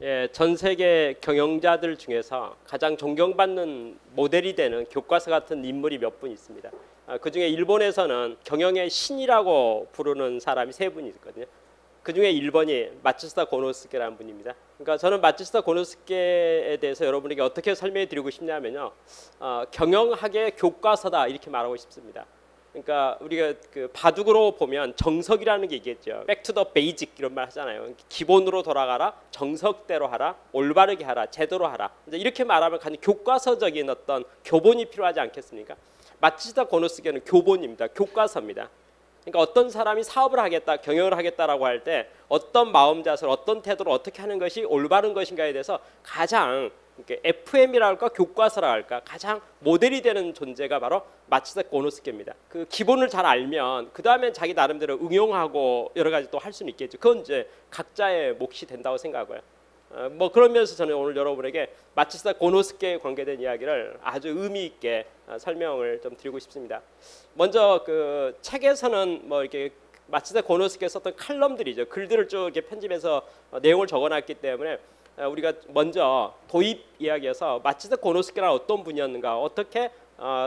예, 전 세계 경영자들 중에서 가장 존경받는 모델이 되는 교과서 같은 인물이 몇 분 있습니다. 그중에 일본에서는 경영의 신이라고 부르는 사람이 세 분이 있거든요. 그중에 1번이 마츠시타 고노스케라는 분입니다. 그러니까 저는 마츠시타 고노스케에 대해서 여러분에게 어떻게 설명해 드리고 싶냐면요. 경영학의 교과서다 이렇게 말하고 싶습니다. 그러니까 우리가 그 바둑으로 보면 정석이라는 게 있겠죠. Back to the basic 이런 말 하잖아요. 기본으로 돌아가라, 정석대로 하라, 올바르게 하라, 제대로 하라. 이렇게 말하면 가장 교과서적인 어떤 교본이 필요하지 않겠습니까? 마츠시타 고노스케는 교본입니다. 교과서입니다. 그러니까 어떤 사람이 사업을 하겠다, 경영을 하겠다라고 할 때 어떤 마음 자세로 어떤 태도로 어떻게 하는 것이 올바른 것인가에 대해서 가장 FM이라 할까 교과서라 할까 가장 모델이 되는 존재가 바로 마츠시타 고노스케입니다. 그 기본을 잘 알면 그 다음엔 자기 나름대로 응용하고 여러 가지 또 할 수는 있겠죠. 그건 이제 각자의 몫이 된다고 생각하고요. 뭐 그러면서 저는 오늘 여러분에게 마츠시타 고노스케에 관계된 이야기를 아주 의미 있게 설명을 좀 드리고 싶습니다. 먼저 그 책에서는 뭐 이렇게 마츠시타 고노스케 썼던 칼럼들이죠. 글들을 쭉 이렇게 편집해서 내용을 적어놨기 때문에 우리가 먼저 도입 이야기에서 마츠시타 고노스케란 어떤 분이었는가, 어떻게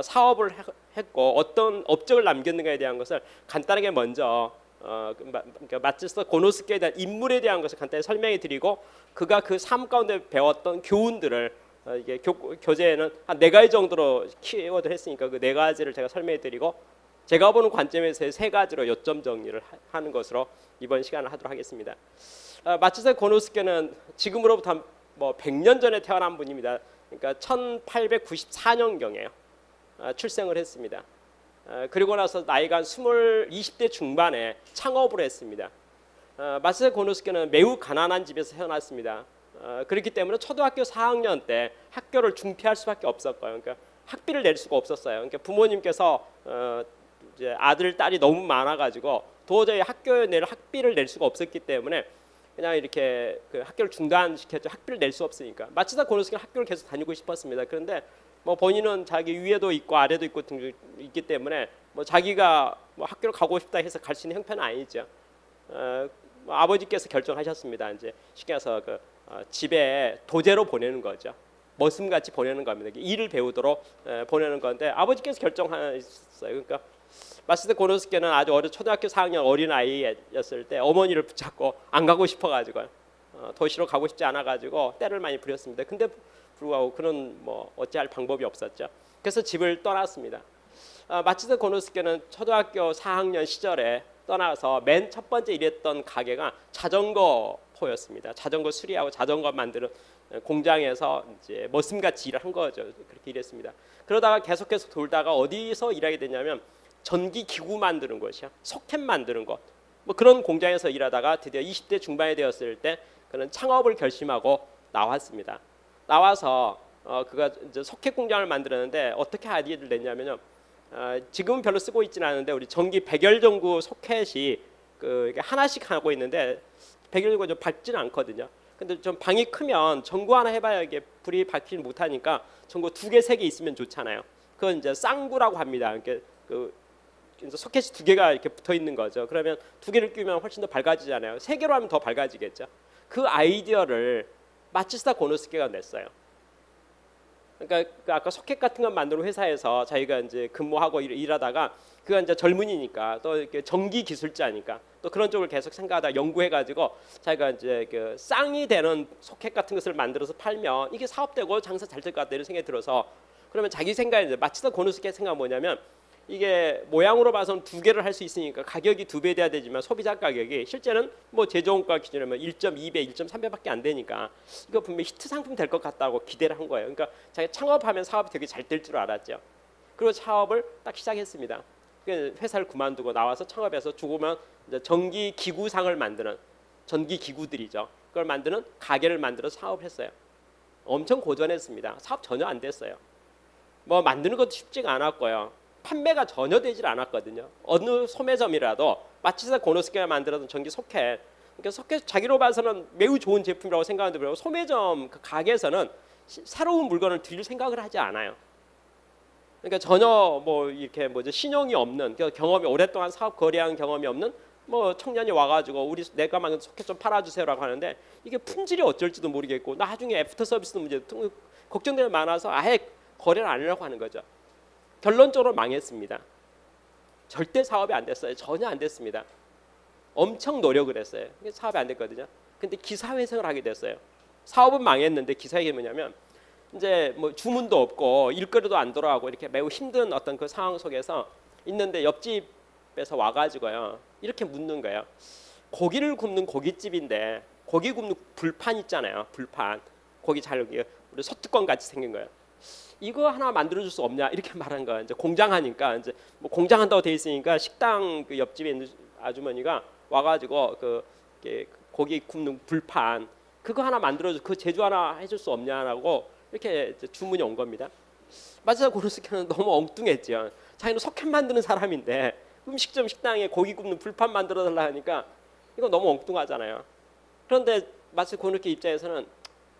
사업을 했고 어떤 업적을 남겼는가에 대한 것을 간단하게 먼저 그러니까 마츠시타 고노스케에 대한 인물에 대한 것을 간단히 설명해 드리고 그가 그 삶 가운데 배웠던 교훈들을 이게 교재에는 한 4가지 정도로 키워드 했으니까 그 4가지를 제가 설명해 드리고 제가 보는 관점에서 3가지로 요점 정리를 하는 것으로 이번 시간을 하도록 하겠습니다. 마츠시타 고노스케는 지금으로부터 뭐 100년 전에 태어난 분입니다. 그러니까 1894년경에 출생을 했습니다. 그리고 나서 나이가 한 20대 중반에 창업을 했습니다. 마츠시타 고노스케는 매우 가난한 집에서 태어났습니다. 그렇기 때문에 초등학교 4학년 때 학교를 중퇴할 수밖에 없었고요. 그러니까 학비를 낼 수가 없었어요. 그러니까 부모님께서 이제 아들 딸이 너무 많아가지고 도저히 학교에 낼 학비를 낼 수가 없었기 때문에 그냥 이렇게 그 학교를 중단시켰죠. 학비를 낼 수 없으니까. 마츠시타 고노스케는 학교를 계속 다니고 싶었습니다. 그런데 뭐 본인은 자기 위에도 있고 아래도 있고 있기 때문에 뭐 자기가 뭐 학교를 가고 싶다 해서 갈 수 있는 형편은 아니죠. 뭐 아버지께서 결정하셨습니다. 이제 쉽게 해서 그 집에 도제로 보내는 거죠. 머슴같이 보내는 겁니다. 일을 배우도록 보내는 건데 아버지께서 결정하셨어요. 그러니까 마츠시타 고노스케는 아주 초등학교 4학년 어린 아이였을 때 어머니를 붙잡고 안 가고 싶어가지고 도시로 가고 싶지 않아가지고 떼를 많이 부렸습니다. 근데 불구하고 그는 뭐 어찌할 방법이 없었죠. 그래서 집을 떠났습니다. 마츠시타 고노스케는 초등학교 4학년 시절에 떠나서 맨 첫 번째 일했던 가게가 자전거 포였습니다. 자전거 수리하고 자전거 만드는 공장에서 이제 머슴같이 일을 한 거죠. 그렇게 일했습니다. 그러다가 계속해서 돌다가 어디서 일하게 됐냐면 전기 기구 만드는 것이요, 소켓 만드는 것, 뭐 그런 공장에서 일하다가 드디어 20대 중반이 되었을 때 그는 창업을 결심하고 나왔습니다. 나와서 그가 이제 소켓 공장을 만들었는데 어떻게 아이디어를 냈냐면요. 지금은 별로 쓰고 있지는 않은데 우리 전기 백열전구 소켓이 그 하나씩 하고 있는데 백열전구가 좀 밝지는 않거든요. 근데 좀 방이 크면 전구 하나 해봐야 이게 불이 밝히지 못하니까 전구 2개, 3개 있으면 좋잖아요. 그건 이제 쌍구라고 합니다. 그러니까 소켓이 2개가 이렇게 붙어 있는 거죠. 그러면 2개를 끼우면 훨씬 더 밝아지잖아요. 3개로 하면 더 밝아지겠죠. 그 아이디어를 마츠시타 고노스케가 냈어요. 그러니까 아까 소켓 같은 거 만드는 회사에서 자기가 이제 근무하고 일하다가 그가 이제 젊은이니까 또 이렇게 전기 기술자니까 또 그런 쪽을 계속 생각하다 연구해가지고 자기가 이제 그 쌍이 되는 소켓 같은 것을 만들어서 팔면 이게 사업되고 장사 잘 될 것 같다 이런 생각이 들어서 그러면 자기 생각에 이제 마츠시타 고노스케 생각 뭐냐면 이게 모양으로 봐서는 2개를 할 수 있으니까 가격이 2배 돼야 되지만 소비자 가격이 실제는 뭐 제조원가 기준이면 1.2배, 1.3배밖에 안 되니까 이거 분명히 히트 상품 될 것 같다고 기대를 한 거예요. 그러니까 자기 창업하면 사업이 되게 잘 될 줄 알았죠. 그리고 사업을 딱 시작했습니다. 회사를 그만두고 나와서 창업해서 죽으면 이제 전기 기구상을 만드는 전기 기구들이죠. 그걸 만드는 가게를 만들어서 사업했어요. 엄청 고전했습니다. 사업 전혀 안 됐어요. 뭐 만드는 것도 쉽지가 않았고요. 판매가 전혀 되질 않았거든요. 어느 소매점이라도 마츠시타 고노스케가 만들었던 전기 소켓, 그러니까 소켓 자기로 봐서는 매우 좋은 제품이라고 생각하는데 불구하고 소매점 그 가게에서는 새로운 물건을 드릴 생각을 하지 않아요. 그러니까 전혀 뭐 이렇게 뭐죠 신용이 없는 경험이 오랫동안 사업 거래한 경험이 없는 뭐 청년이 와가지고 우리 내가 만든 소켓 좀 팔아주세요라고 하는데 이게 품질이 어쩔지도 모르겠고 나중에 애프터 서비스 문제 걱정들이 많아서 아예 거래를 안 하려고 하는 거죠. 결론적으로 망했습니다. 절대 사업이 안 됐어요. 전혀 안 됐습니다. 엄청 노력을 했어요. 사업이 안 됐거든요. 근데 기사회생을 하게 됐어요. 사업은 망했는데 기사회생이 뭐냐면 이제 뭐 주문도 없고 일거리도 안 돌아가고 이렇게 매우 힘든 어떤 그 상황 속에서 있는데 옆집에서 와가지고요 이렇게 묻는 거예요. 고기를 굽는 고깃집인데 고기 굽는 불판 있잖아요. 불판 고기 잘 우리 소뚜껑 같이 생긴 거예요. 이거 하나 만들어줄 수 없냐 이렇게 말한 거야. 이제 공장하니까 이제 뭐 공장한다고 돼 있으니까 식당 그 옆집에 있는 아주머니가 와가지고 그 고기 굽는 불판 그거 하나 만들어줘 그 제조 하나 해줄 수 없냐라고 이렇게 주문이 온 겁니다. 마츠다 고노스케는 너무 엉뚱했죠. 자기는 소켓 만드는 사람인데 음식점 식당에 고기 굽는 불판 만들어 달라 하니까 이거 너무 엉뚱하잖아요. 그런데 마츠다 고노스케 입장에서는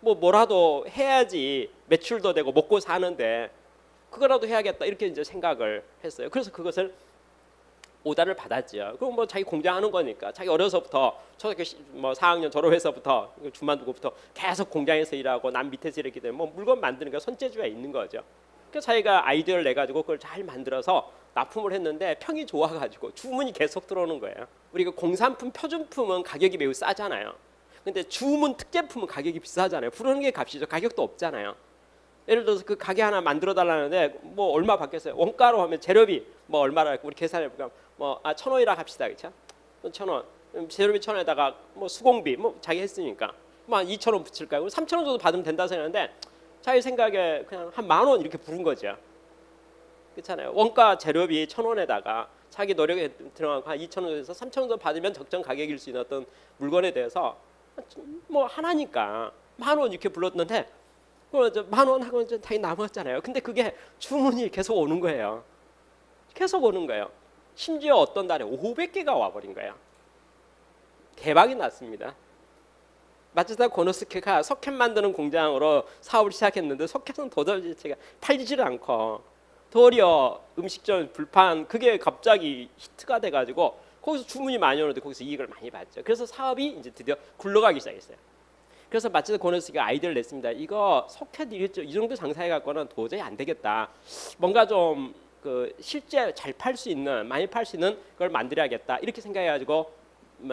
뭐라도 해야지 매출도 되고 먹고 사는데 그거라도 해야겠다 이렇게 이제 생각을 했어요. 그래서 그것을 오다를 받았지요. 그럼 뭐 자기 공장하는 거니까 자기 어려서부터 초등학교 뭐 4학년 졸업해서부터 주만두고부터 계속 공장에서 일하고 남 밑에서 일했기 때문에 뭐 물건 만드는 게 손재주가 있는 거죠. 그래서 자기가 아이디어를 내 가지고 그걸 잘 만들어서 납품을 했는데 평이 좋아가지고 주문이 계속 들어오는 거예요. 우리가 공산품 표준품은 가격이 매우 싸잖아요. 근데 주문 특제품은 가격이 비싸잖아요. 부르는 게 값이죠. 가격도 없잖아요. 예를 들어서 그 가게 하나 만들어 달라는데 뭐 얼마 받겠어요? 원가로 하면 재료비 뭐 얼마라 우리 계산해 보면 뭐 1,000원이라 합시다, 그렇죠? 1,000원. 재료비 1,000원에다가 뭐 수공비 뭐 자기 했으니까 뭐 2,000원 붙일까요? 3,000원 정도 받으면 된다 생각하는데 자기 생각에 그냥 한 10,000원 이렇게 부른 거죠. 그렇잖아요. 원가 재료비 1,000원에다가 자기 노력에 들어간 한 2,000원에서 3,000원 정도 받으면 적정 가격일 수 있는 어떤 물건에 대해서 뭐 하나니까 10,000원 이렇게 불렀는데 그걸 10,000원 하고 이제 자기 남았잖아요. 근데 그게 주문이 계속 오는 거예요. 계속 오는 거예요. 심지어 어떤 달에 500개가 와버린 거예요. 대박이 났습니다. 마츠다 고노스케가 소켓 만드는 공장으로 사업을 시작했는데 소켓은 도저히 팔리지를 않고 도리어 음식점 불판 그게 갑자기 히트가 돼가지고 거기서 주문이 많이 오는데 거기서 이익을 많이 봤죠. 그래서 사업이 이제 드디어 굴러가기 시작했어요. 그래서 마츠다 고노스케가 아이디어를 냈습니다. 이거 소켓 이 정도 장사해 갖고는 도저히 안 되겠다. 뭔가 좀 그 실제 잘 팔 수 있는 많이 팔 수 있는 걸 만들어야겠다. 이렇게 생각해가지고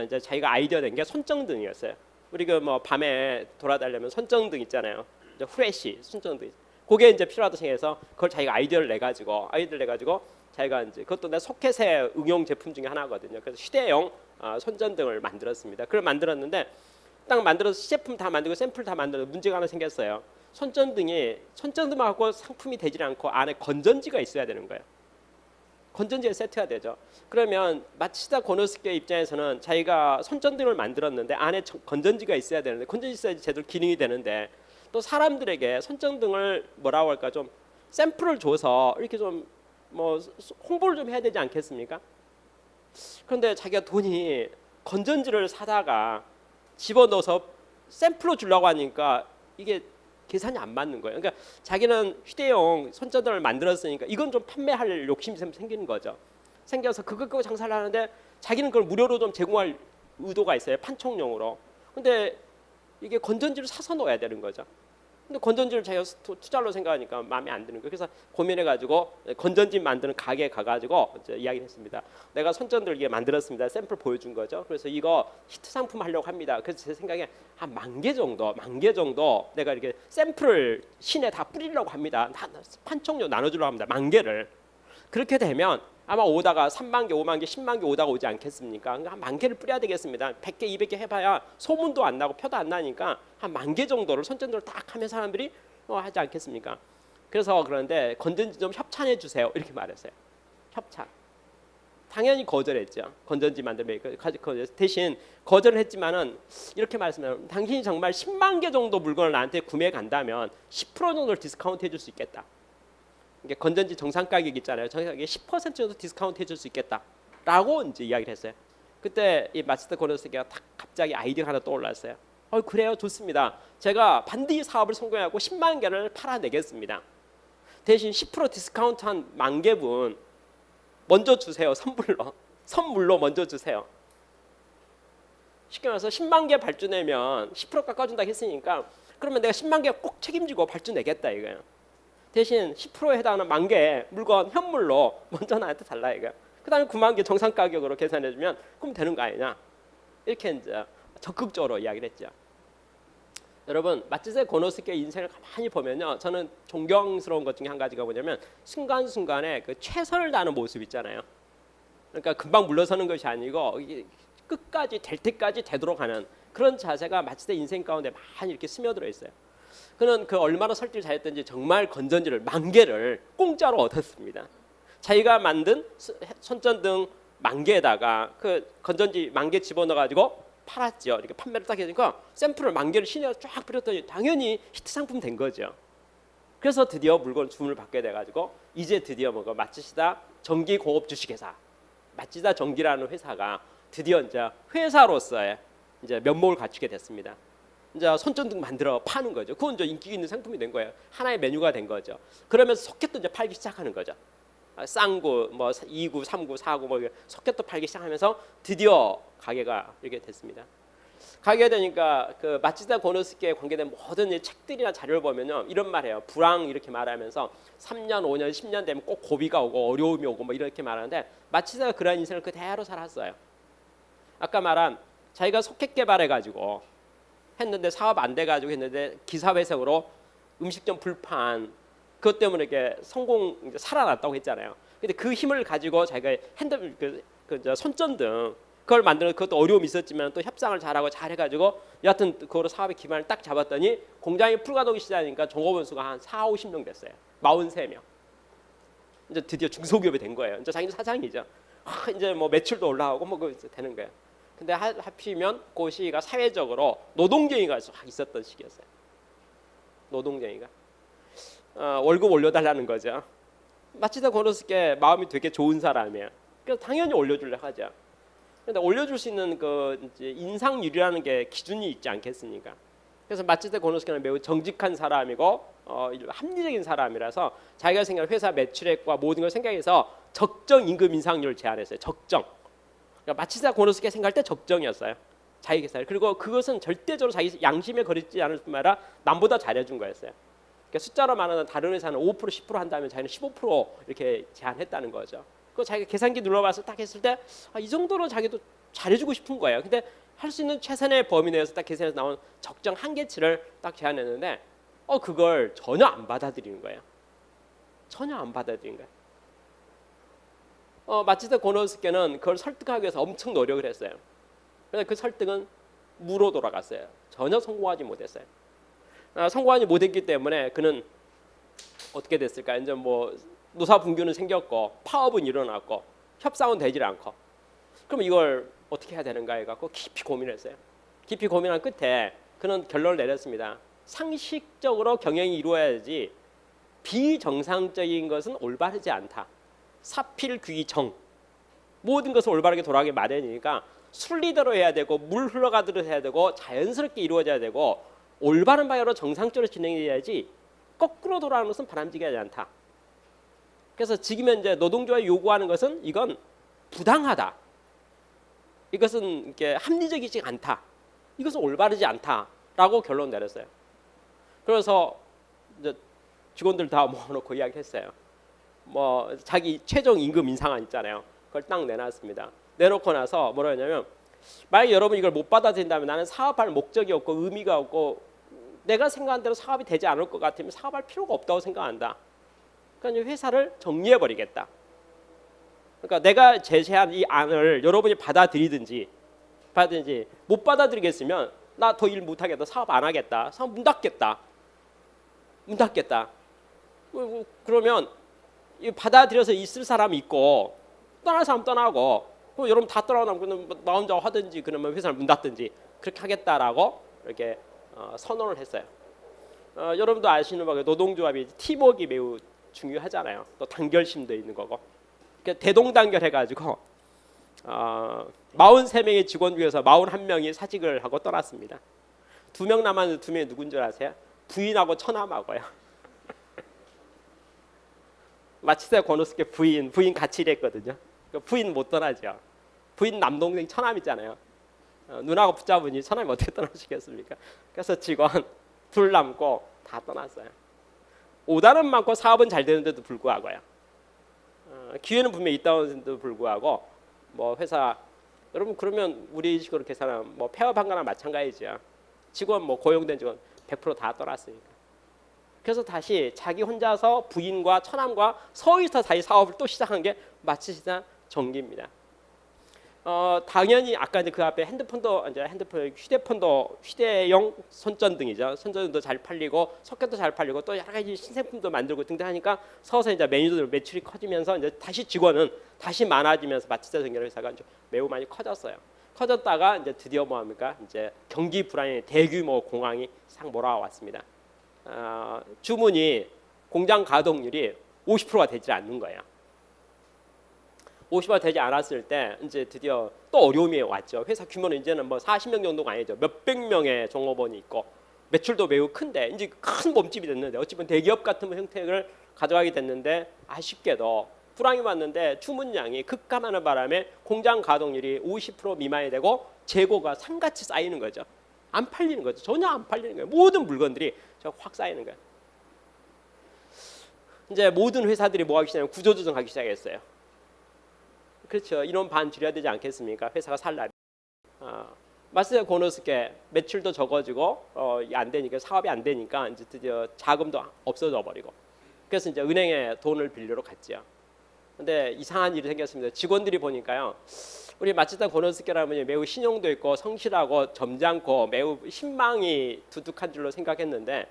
이제 자기가 아이디어 낸 게 손정등이었어요. 우리 그 뭐 밤에 돌아다니려면 손정등 있잖아요. 이제 후레쉬 손정등. 그게 이제 필요하다 생각해서 그걸 자기가 아이디어를 내가지고 자기가 이제 그것도 내 소켓의 응용 제품 중에 하나거든요. 그래서 휴대용 손전등을 만들었습니다. 그걸 만들었는데 딱 만들어서 시제품 다 만들고 샘플 다 만들어서 문제가 하나 생겼어요. 손전등만 갖고 상품이 되질 않고 안에 건전지가 있어야 되는 거예요. 건전지가 세트가 되죠. 그러면 마츠다 고노스케 입장에서는 자기가 손전등을 만들었는데 안에 건전지가 있어야 되는데 건전지 있어야지 제대로 기능이 되는데 또 사람들에게 손전등을 뭐라고 할까 좀 샘플을 줘서 이렇게 좀 뭐 홍보를 좀 해야 되지 않겠습니까? 그런데 자기가 돈이 건전지를 사다가 집어넣어서 샘플로 주려고 하니까 이게 계산이 안 맞는 거예요. 그러니까 자기는 휴대용 손전등을 만들었으니까 이건 좀 판매할 욕심이 생기는 거죠. 생겨서 그거 갖고 장사를 하는데 자기는 그걸 무료로 좀 제공할 의도가 있어요. 판촉용으로. 근데 이게 건전지를 사서 넣어야 되는 거죠. 근데 건전지를 자기가 투자로 생각하니까 마음에 안 드는 거예요. 그래서 고민해가지고 건전지 만드는 가게에 가가지고 이제 이야기를 했습니다. 내가 손전등을 이게 만들었습니다. 샘플 보여준 거죠. 그래서 이거 히트 상품 하려고 합니다. 그래서 제 생각에 한 10,000개 정도 내가 이렇게 샘플을 시내 다 뿌리려고 합니다. 다 판촉료 나눠주려고 합니다. 10,000개를. 그렇게 되면 아마 오다가 3만 개, 5만 개, 10만 개 오다가 오지 않겠습니까? 그러니까 한 10,000개를 뿌려야 되겠습니다. 100개, 200개 해봐야 소문도 안 나고 표도 안 나니까 한 10,000개 정도를 손전등을 딱 하면 사람들이 하지 않겠습니까? 그래서 그런데 건전지 좀 협찬해 주세요. 이렇게 말했어요. 협찬. 당연히 거절했죠. 건전지 만들면 대신 거절을 했지만은 이렇게 말했습니다. 당신이 정말 10만 개 정도 물건을 나한테 구매해 간다면 10% 정도를 디스카운트 해줄 수 있겠다. 이게 건전지 정상 가격 있잖아요. 정상 가격에 10% 정도 디스카운트 해줄 수 있겠다라고 이제 이야기를 했어요. 그때 이 마츠다 고노스케가 갑자기 아이디어 하나 떠올랐어요. 그래요, 좋습니다. 제가 반드시 사업을 성공하고 10만 개를 팔아내겠습니다. 대신 10% 디스카운트한 10,000개분 먼저 주세요. 선물로 먼저 주세요. 쉽게 말해서 10만 개 발주 내면 10% 깎아준다 했으니까 그러면 내가 10만 개 꼭 책임지고 발주 내겠다 이거예요. 대신 10%에 해당하는 1만 개 물건 현물로 먼저 나한테 달라 이거야. 그다음에 9만 개 정상 가격으로 계산해주면 그럼 되는 거 아니냐. 이렇게 이제 적극적으로 이야기를 했죠. 여러분 마츠세 고노스케 인생을 가만히 보면요, 저는 존경스러운 것 중에 한 가지가 뭐냐면 순간순간에 그 최선을 다하는 모습 있잖아요. 그러니까 금방 물러서는 것이 아니고 끝까지 될 때까지 되도록 하는 그런 자세가 마츠세 인생 가운데 많이 이렇게 스며들어 있어요. 그는 그 얼마나 설득을 잘했던지 정말 건전지를 10,000개를 공짜로 얻었습니다. 자기가 만든 손전등 10,000개에다가 그 건전지 10,000개 집어넣어가지고 팔았죠. 이렇게 판매를 딱 해주니까 샘플을 10,000개를 시내에 쫙 뿌렸더니 당연히 히트 상품 된 거죠. 그래서 드디어 물건 주문을 받게 돼가지고 이제 드디어 뭔가 마츠시다 전기공업 주식회사, 마츠시다 전기라는 회사가 드디어 이제 회사로서의 이제 면목을 갖추게 됐습니다. 이제 손전등 만들어 파는 거죠. 그건 이제 인기 있는 상품이 된 거예요. 하나의 메뉴가 된 거죠. 그러면서 소켓도 이제 팔기 시작하는 거죠. 쌍구, 뭐 2구, 3구, 4구 뭐 소켓도 팔기 시작하면서 드디어 가게가 이렇게 됐습니다. 가게 되니까 그 마츠다 고노스케에 관계된 모든 책들이나 자료를 보면요, 이런 말해요. 불황 이렇게 말하면서 3년, 5년, 10년 되면 꼭 고비가 오고 어려움이 오고 뭐 이렇게 말하는데 마츠다가 그런 인생을 그대로 살았어요. 아까 말한 자기가 소켓 개발해가지고 했는데 사업 안 돼가지고 했는데 기사회생으로 음식점 불판 그것 때문에 이렇게 성공 살아났다고 했잖아요. 근데 그 힘을 가지고 자기가 핸드 그 손전등 그걸 만드는 그것도 어려움이 있었지만 또 협상을 잘하고 잘해가지고 여하튼 그거로 사업의 기반을 딱 잡았더니 공장이 풀가동이 시작하니까 종업원 수가 한 4, 50명 됐어요. 43명. 이제 드디어 중소기업이 된 거예요. 이제 자기는 사장이죠. 이제 뭐 매출도 올라가고 뭐 그 되는 거예요. 근데 하필이면 그 시기가 사회적으로 노동쟁이가 있었던 시기였어요. 노동쟁이가 월급 올려달라는 거죠. 마츠다 고노스케 마음이 되게 좋은 사람이에요. 그래서 당연히 올려주려고 하죠. 근데 올려줄 수 있는 그 이제 인상률이라는 게 기준이 있지 않겠습니까? 그래서 마츠다 고노스케는 매우 정직한 사람이고 합리적인 사람이라서 자기가 생각한 회사 매출액과 모든 걸 생각해서 적정 임금 인상률을 제안했어요. 적정. 그러니까 마츠다 고노스케 생각할 때 적정이었어요. 자기 계산. 그리고 그것은 절대적으로 자기 양심에 거리지 않을 뿐만 아니라 남보다 잘해준 거였어요. 그러니까 숫자로 말하는 다른 회사는 5%, 10% 한다면 자기는 15% 이렇게 제안했다는 거죠. 그 자기가 계산기 눌러봐서 딱 했을 때 이 정도로 자기도 잘해주고 싶은 거예요. 근데 할 수 있는 최선의 범위 내에서 딱 계산해서 나온 적정 한계치를 딱 제안했는데 그걸 전혀 안 받아들이는 거예요. 전혀 안 받아들인 거예요. 마츠다 고노스케는 그걸 설득하기 위해서 엄청 노력을 했어요. 그런데 그 설득은 무로 돌아갔어요. 전혀 성공하지 못했어요. 성공하지 못했기 때문에 그는 어떻게 됐을까? 이제 뭐 노사 분규는 생겼고 파업은 일어났고 협상은 되질 않고 그럼 이걸 어떻게 해야 되는가 해갖고 깊이 고민했어요. 깊이 고민한 끝에 그는 결론을 내렸습니다. 상식적으로 경영이 이루어야지 비정상적인 것은 올바르지 않다. 사필귀정 모든 것을 올바르게 돌아가기 마련이니까 순리대로 해야 되고 물 흘러가도록 해야 되고 자연스럽게 이루어져야 되고 올바른 방향으로 정상적으로 진행해야지 거꾸로 돌아가는 것은 바람직하지 않다. 그래서 지금 현재 노동조합이 요구하는 것은 이건 부당하다. 이것은 이렇게 합리적이지 않다. 이것은 올바르지 않다라고 결론 내렸어요. 그래서 이제 직원들 다 모아놓고 이야기했어요. 뭐 자기 최종 임금 인상안 있잖아요. 그걸 딱 내놨습니다. 내놓고 나서 뭐라 했냐면 만약에 여러분 이걸 못 받아들인다면 나는 사업할 목적이 없고 의미가 없고 내가 생각한 대로 사업이 되지 않을 것 같으면 사업할 필요가 없다고 생각한다. 그러니까 회사를 정리해버리겠다. 그러니까 내가 제시한 이 안을 여러분이 받아들이든지 못 받아들이겠으면 나 더 일 못하겠다. 사업 안 하겠다. 사업 문 닫겠다. 그러면 받아들여서 있을 사람이 있고 떠날 사람 떠나고 그럼 여러분 다 떠나면 나 혼자 하든지 그러면 회사를 문 닫든지 그렇게 하겠다라고 이렇게 선언을 했어요. 여러분도 아시는 바가 노동조합이 팀워크가 매우 중요하잖아요. 또 단결심도 있는 거고. 그러니까 대동단결해가지고 43명의 직원 중에서 41명이 사직을 하고 떠났습니다. 2명 남았는데 2명이 누군 줄 아세요? 부인하고 처남하고요. 마츠다 고노스케 부인 같이 일했거든요. 부인 못 떠나죠. 부인 남동생 처남 있잖아요. 누나가 붙잡으니 사람이 어떻게 떠나시겠습니까? 그래서 직원 둘 남고 다 떠났어요. 5단은 많고 사업은 잘 되는데도 불구하고요. 기회는 분명히 있다는데도 불구하고 뭐 회사 여러분 그러면 우리 식으로 계산하면 뭐 폐업한 거나 마찬가지죠. 직원 뭐 고용된 직원 100% 다 떠났으니까. 그래서 다시 자기 혼자서 부인과 처남과 서울에서 다시 사업을 또 시작한 게 마츠시다 정기입니다. 당연히 아까 이제 그 앞에 핸드폰도 이제 휴대폰도 휴대용 손전등이죠. 손전등도 잘 팔리고 소켓도 잘 팔리고 또 여러 가지 신제품도 만들고 등등하니까 서서히 이제 메뉴들 매출이 커지면서 이제 다시 직원은 다시 많아지면서 마츠다 정기라는 회사가 이제 매우 많이 커졌어요. 커졌다가 이제 드디어 뭐합니까? 이제 경기 불안의 대규모 공황이 싹 몰아왔습니다. 주문이 공장 가동률이 50%가 되지 않는 거예요. 50%가 되지 않았을 때 이제 드디어 또 어려움이 왔죠. 회사 규모는 이제는 뭐 40명 정도가 아니죠. 몇백 명의 종업원이 있고 매출도 매우 큰데 이제 큰 몸집이 됐는데 어찌 보면 대기업 같은 형태를 가져가게 됐는데 아쉽게도 불황이 왔는데 주문량이 급감하는 바람에 공장 가동률이 50% 미만이 되고 재고가 산같이 쌓이는 거죠. 안 팔리는 거죠. 전혀 안 팔리는 거예요. 모든 물건들이 확 쌓이는 거예요. 이제 모든 회사들이 뭐 하기 시작하면 구조조정하기 시작했어요. 그렇죠. 인원 반 줄여야 되지 않겠습니까? 회사가 살라면. 마츠다 고노스케 매출도 적어지고 안 되니까 사업이 안 되니까 이제 드디어 자금도 없어져 버리고 그래서 이제 은행에 돈을 빌리러 갔죠. 근데 이상한 일이 생겼습니다. 직원들이 보니까요. 우리 마츠다 고노스케라는 분이 매우 신용도 있고 성실하고 점잖고 매우 신망이 두둑한 줄로 생각했는데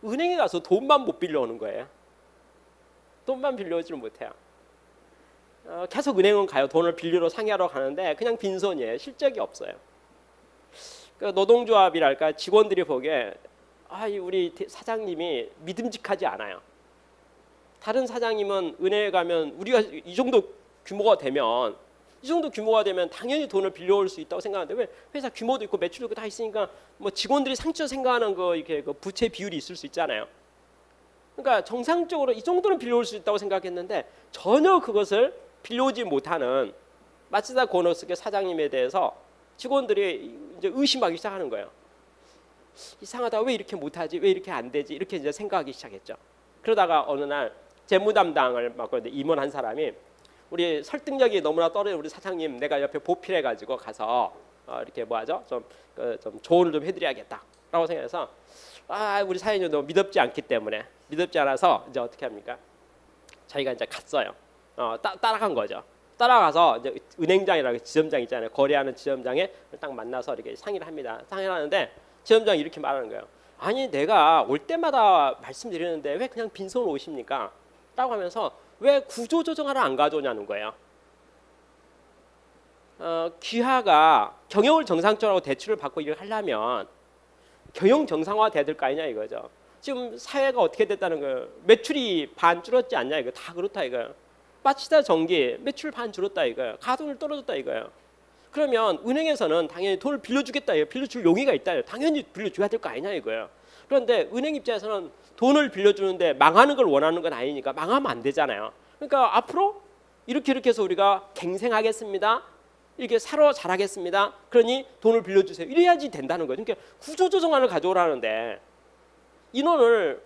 은행에 가서 돈만 못 빌려오는 거예요. 돈만 빌려오지를 못해요. 계속 은행은 가요. 돈을 빌리러 상의하러 가는데 그냥 빈손이에요. 실적이 없어요. 그러니까 노동조합이랄까 직원들이 보기에 우리 사장님이 믿음직하지 않아요. 다른 사장님은 은행에 가면 우리가 이 정도 규모가 되면 당연히 돈을 빌려올 수 있다고 생각하는데 왜 회사 규모도 있고 매출도 있고 다 있으니까 뭐 직원들이 상처 생각하는 이렇게 부채 비율이 있을 수 있잖아요. 그러니까 정상적으로 이 정도는 빌려올 수 있다고 생각했는데 전혀 그것을 빌려오지 못하는 마츠다 고노스케 사장님에 대해서 직원들이 이제 의심하기 시작하는 거예요. 이상하다. 왜 이렇게 못하지? 왜 이렇게 안 되지? 이렇게 이제 생각하기 시작했죠. 그러다가 어느 날 재무 담당을 맡고 임원한 사람이 우리 설득력이 너무나 떨어진 우리 사장님 내가 옆에 보필해가지고 가서 이렇게 뭐하죠? 좀 조언을 좀 해드려야겠다라고 생각해서 우리 사장님 너무 믿음지 않기 때문에 믿음지 않아서 이제 어떻게 합니까? 자기가 이제 갔어요. 따라간 거죠. 따라가서 이제 은행장이라고 지점장 있잖아요. 거래하는 지점장에 딱 만나서 이렇게 상의를 합니다. 상의를 하는데 지점장이 이렇게 말하는 거예요. 아니 내가 올 때마다 말씀드리는데 왜 그냥 빈손으로 오십니까? 라고 하면서 왜 구조조정하러 안 가져오냐는 거예요. 귀하가 경영을 정상적으로 대출을 받고 일을 하려면 경영 정상화돼야 될 거 아니냐 이거죠. 지금 사회가 어떻게 됐다는 거예요. 매출이 반 줄었지 않냐 이거 다 그렇다 이거예요. 마츠다 정기 매출 반 줄었다 이거예요. 가동률 떨어졌다 이거예요. 그러면 은행에서는 당연히 돈을 빌려주겠다 이거예요. 빌려줄 용의가 있다. 당연히 빌려줘야 될 거 아니냐 이거예요. 그런데 은행 입장에서는 돈을 빌려주는데 망하는 걸 원하는 건 아니니까 망하면 안 되잖아요. 그러니까 앞으로 이렇게 해서 우리가 갱생하겠습니다. 이렇게 사러 잘하겠습니다. 그러니 돈을 빌려주세요. 이래야지 된다는 거예요. 그러니까 구조조정안을 가져오라는데 인원을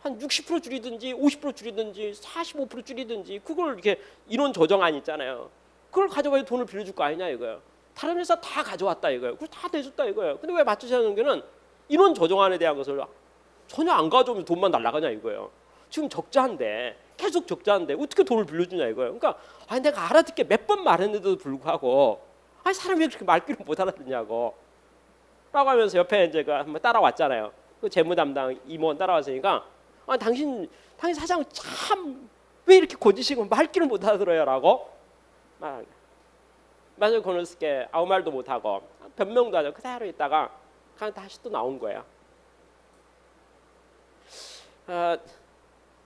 한 60% 줄이든지 50% 줄이든지 45% 줄이든지 그걸 이렇게 인원 조정안 있잖아요. 그걸 가져가야 돈을 빌려줄 거 아니냐 이거예요. 다른 회사 다 가져왔다 이거예요. 그걸 다 내줬다 이거예요. 근데 왜 마츠시다 정기는 인원 조정안에 대한 것을 전혀 안 가져오면 돈만 날라가냐 이거예요. 지금 적자인데 계속 적자인데 어떻게 돈을 빌려주냐 이거예요. 그러니까 내가 알아듣게 몇 번 말했는데도 불구하고 사람이 왜 그렇게 말귀를 못 알아듣냐고 라고 하면서 옆에 이제 한번 따라왔잖아요. 그 재무 담당 임원 따라왔으니까 당신 사장 참 왜 이렇게 고지식은 말귀를 못 알아들어요라고 말하는 거예요. 마츠다 고노스케 아무 말도 못 하고 변명도 하죠. 그대로 있다가 그냥 다시 또 나온 거예요.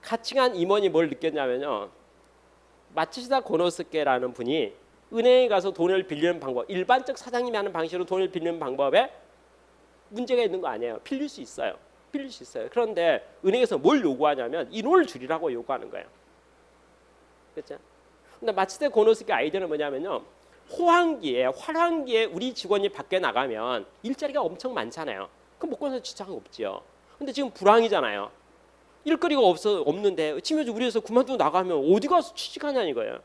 같이 간 임원이 뭘 느꼈냐면요. 마츠시다 고노스케라는 분이 은행에 가서 돈을 빌리는 방법, 일반적 사장님이 하는 방식으로 돈을 빌리는 방법에 문제가 있는 거 아니에요. 빌릴 수 있어요. 그런데 은행에서 뭘 요구하냐면 인원을 줄이라고 요구하는 거예요. 그렇죠? 근데 마츠시다 고노스케 아이디어는 뭐냐면요. 호황기에 활황기에 우리 직원이 밖에 나가면 일자리가 엄청 많잖아요. 그럼 먹고 사는 지장은 없지요. 근데 지금 불황이잖아요. 일거리가 없는데 지금 우리 회사 그만두고 나가면 어디 가서 취직하냐 이거예요.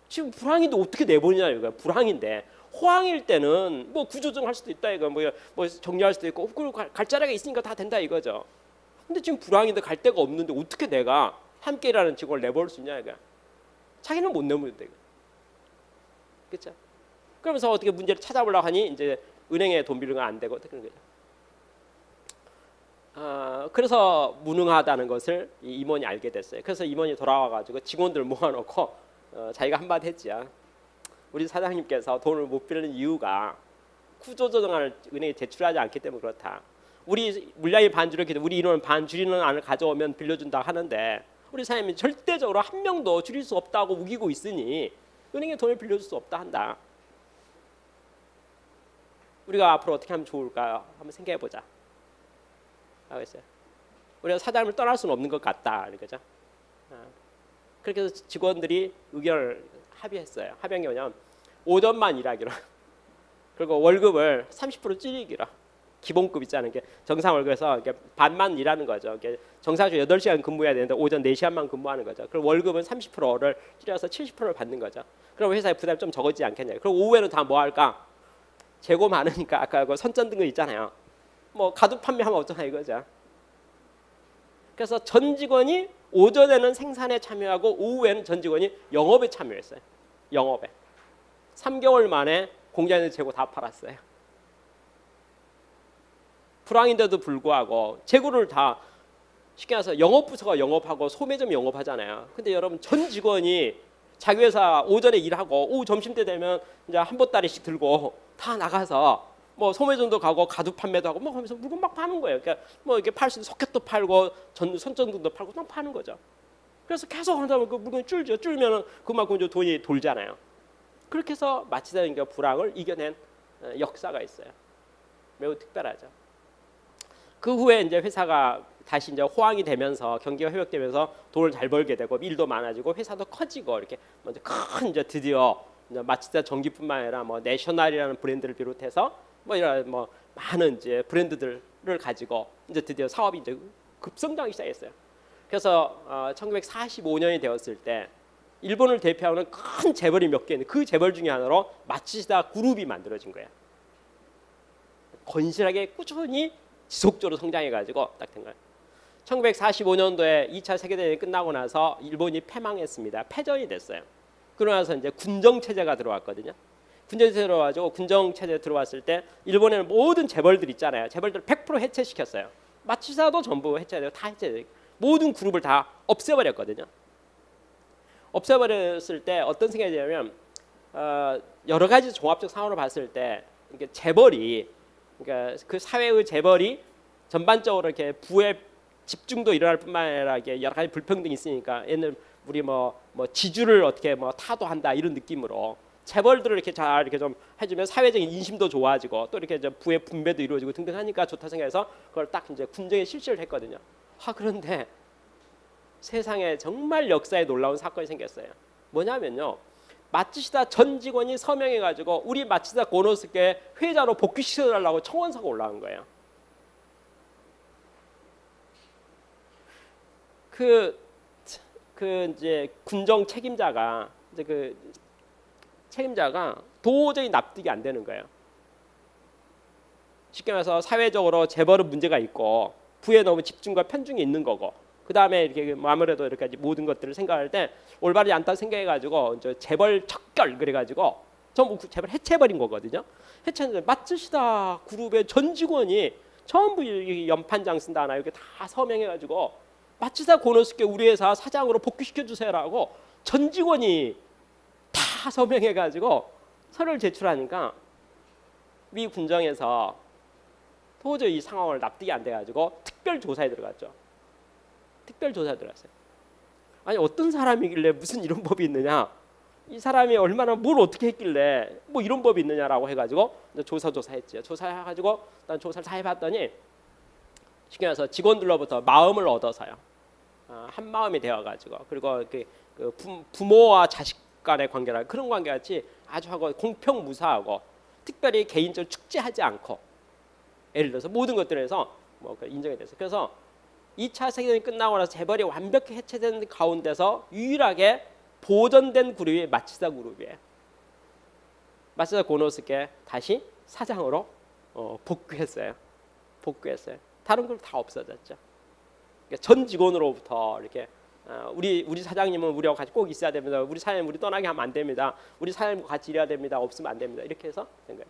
지금 불황인데 어떻게 내보냐 이거예요. 불황인데 호황일 때는 뭐 구조조정할 수도 있다 이거 뭐 정리할 수도 있고 그리고 갈 자리가 있으니까 다 된다 이거죠. 근데 지금 불황인데 갈 데가 없는데 어떻게 내가 함께 일하는 직원을 내볼 수 있냐 이거. 자기는 못 내보는데 이거. 그렇죠? 그러면서 어떻게 문제를 찾아보려고 하니 이제 은행에 돈 빌리는 건 안 되고 그런 거죠. 그래서 무능하다는 것을 이 임원이 알게 됐어요. 그래서 임원이 돌아와가지고 직원들 모아놓고 자기가 한마디 했지요. 우리 사장님께서 돈을 못 빌리는 이유가 구조조정안을 은행에 제출하지 않기 때문에 그렇다. 우리 물량이 반 줄였기 때문에 우리 인원 반 줄이는 안을 가져오면 빌려준다 하는데 우리 사장님이 절대적으로 한 명도 줄일 수 없다고 우기고 있으니 은행에 돈을 빌려줄 수 없다 한다. 우리가 앞으로 어떻게 하면 좋을까요? 한번 생각해보자. 알겠어요? 우리가 사장님을 떠날 수는 없는 것 같다. 그죠? 그렇게 해서 직원들이 의견을 합의했어요. 합의한 게 뭐냐면 오전만 일하기로 그리고 월급을 30% 줄이기로. 기본급 있잖아요. 정상 월급에서 반만 일하는 거죠. 정상적으로 8시간 근무해야 되는데 오전 4시간만 근무하는 거죠. 그럼 월급은 30%를 줄여서 70%를 받는 거죠. 그럼 회사의 부담이 좀 적어지지 않겠냐. 그럼 오후에는 다 뭐 할까? 재고 많으니까 아까 그 선전등급 있잖아요. 뭐 가두 판매하면 어쩌나 이거죠. 그래서 전 직원이 오전에는 생산에 참여하고 오후에는 전 직원이 영업에 참여했어요. 영업에. 3개월 만에 공장에 있는 재고 다 팔았어요. 불황인데도 불구하고 재고를 다 쉽게 말해서 영업부서가 영업하고 소매점이 영업하잖아요. 근데 여러분 전 직원이 자기 회사 오전에 일하고 오후 점심때 되면 이제 한 보따리씩 들고 다 나가서 뭐 소매점도 가고 가두 판매도 하고 뭐 하면서 물건 막 파는 거예요. 그러니까 뭐 이렇게 팔 수 있는 소켓도 팔고 손전등도 팔고 막 파는 거죠. 그래서 계속 하다 보면 그 물건이 줄죠. 줄면은 그만큼 이제 돈이 돌잖아요. 그렇게 해서 마치다 보니까 불황을 이겨낸 역사가 있어요. 매우 특별하죠. 그 후에 이제 회사가 다시 이제 호황이 되면서 경기가 회복되면서 돈을 잘 벌게 되고 일도 많아지고 회사도 커지고 이렇게 먼저 큰 이제 드디어 이제 마치다 전기뿐만 아니라 뭐 내셔널이라는 브랜드를 비롯해서 뭐 이런 뭐 많은 이제 브랜드들을 가지고 이제 드디어 사업이 이제 급성장하기 시작했어요. 그래서 1945년이 되었을 때 일본을 대표하는 큰 재벌이 몇 개 있는데 그 재벌 중에 하나로 마츠시다 그룹이 만들어진 거예요. 건실하게 꾸준히 지속적으로 성장해가지고 딱 된 거예요. 1945년도에 2차 세계대전이 끝나고 나서 일본이 패망했습니다. 패전이 됐어요. 그러고 나서 이제 군정체제가 들어왔거든요. 군정체제 들어와가지고 군정체제 들어왔을 때 일본에는 모든 재벌들 있잖아요. 재벌들 100% 해체시켰어요. 마츠시다도 전부 해체되고 다 해체되고 모든 그룹을 다 없애버렸거든요. 없애버렸을 때 어떤 생각이 들냐면 여러 가지 종합적 상황으로 봤을 때 이게 재벌이 그러니까 그 사회의 재벌이 전반적으로 이렇게 부의 집중도 일어날 뿐만 아니라 이게 여러 가지 불평등이 있으니까 얘는 우리 뭐 지주를 어떻게 뭐 타도한다 이런 느낌으로 재벌들을 이렇게 잘 이렇게 좀 해주면 사회적인 인심도 좋아지고 또 이렇게 이제 부의 분배도 이루어지고 등등하니까 좋다 생각해서 그걸 딱 이제 군정에 실시를 했거든요. 그런데 세상에 정말 역사에 놀라운 사건이 생겼어요. 뭐냐면요. 마츠시다 전 직원이 서명해가지고 우리 마츠시다 고노스케 회장으로 복귀시켜달라고 청원서가 올라온 거예요. 그 이제 군정 책임자가 이제 그 책임자가 도저히 납득이 안 되는 거예요. 쉽게 말해서 사회적으로 재벌은 문제가 있고 부에 너무 집중과 편중이 있는 거고. 그 다음에 이렇게 아무래도 이렇게 모든 것들을 생각할 때 올바르지 않다 생각해가지고 이제 재벌 척결 그래가지고 전부 재벌 해체해버린 거거든요. 해체했는데 마츠시다 그룹의 전 직원이 전부 연판장 쓴다나 이렇게 다 서명해가지고 마츠시다 고노스케 우리 회사 사장으로 복귀시켜 주세요라고 전 직원이 다 서명해가지고 서류를 제출하니까 미 군정에서 도저히 이 상황을 납득이 안 돼가지고 특별 조사에 들어갔죠. 특별 조사에 들어갔어요. 아니 어떤 사람이길래 무슨 이런 법이 있느냐? 이 사람이 얼마나 뭘 어떻게 했길래 뭐 이런 법이 있느냐라고 해가지고 조사했죠. 조사해가지고 난 조사를 다 해봤더니 쉽게 말해서 직원들로부터 마음을 얻어서요. 한 마음이 되어가지고 그리고 그 부모와 자식 간의 관계라 그런 관계 같이 아주 하고 공평무사하고 특별히 개인적으로 축제하지 않고 예를 들어서 모든 것들에서 뭐 인정이 됐어요. 그래서 2차 세계대전이 끝나고 나서 재벌이 완벽히 해체된 가운데서 유일하게 보존된 그룹이 마치다 그룹이에요. 마치다 고노스케 다시 사장으로 복귀했어요. 다른 그룹 다 없어졌죠. 그러니까 전 직원으로부터 이렇게 우리 사장님은 우리하고 같이 꼭 있어야 됩니다. 우리 사장님 우리 떠나게 하면 안 됩니다. 우리 사장님과 같이 일해야 됩니다. 없으면 안 됩니다. 이렇게 해서 된 거예요.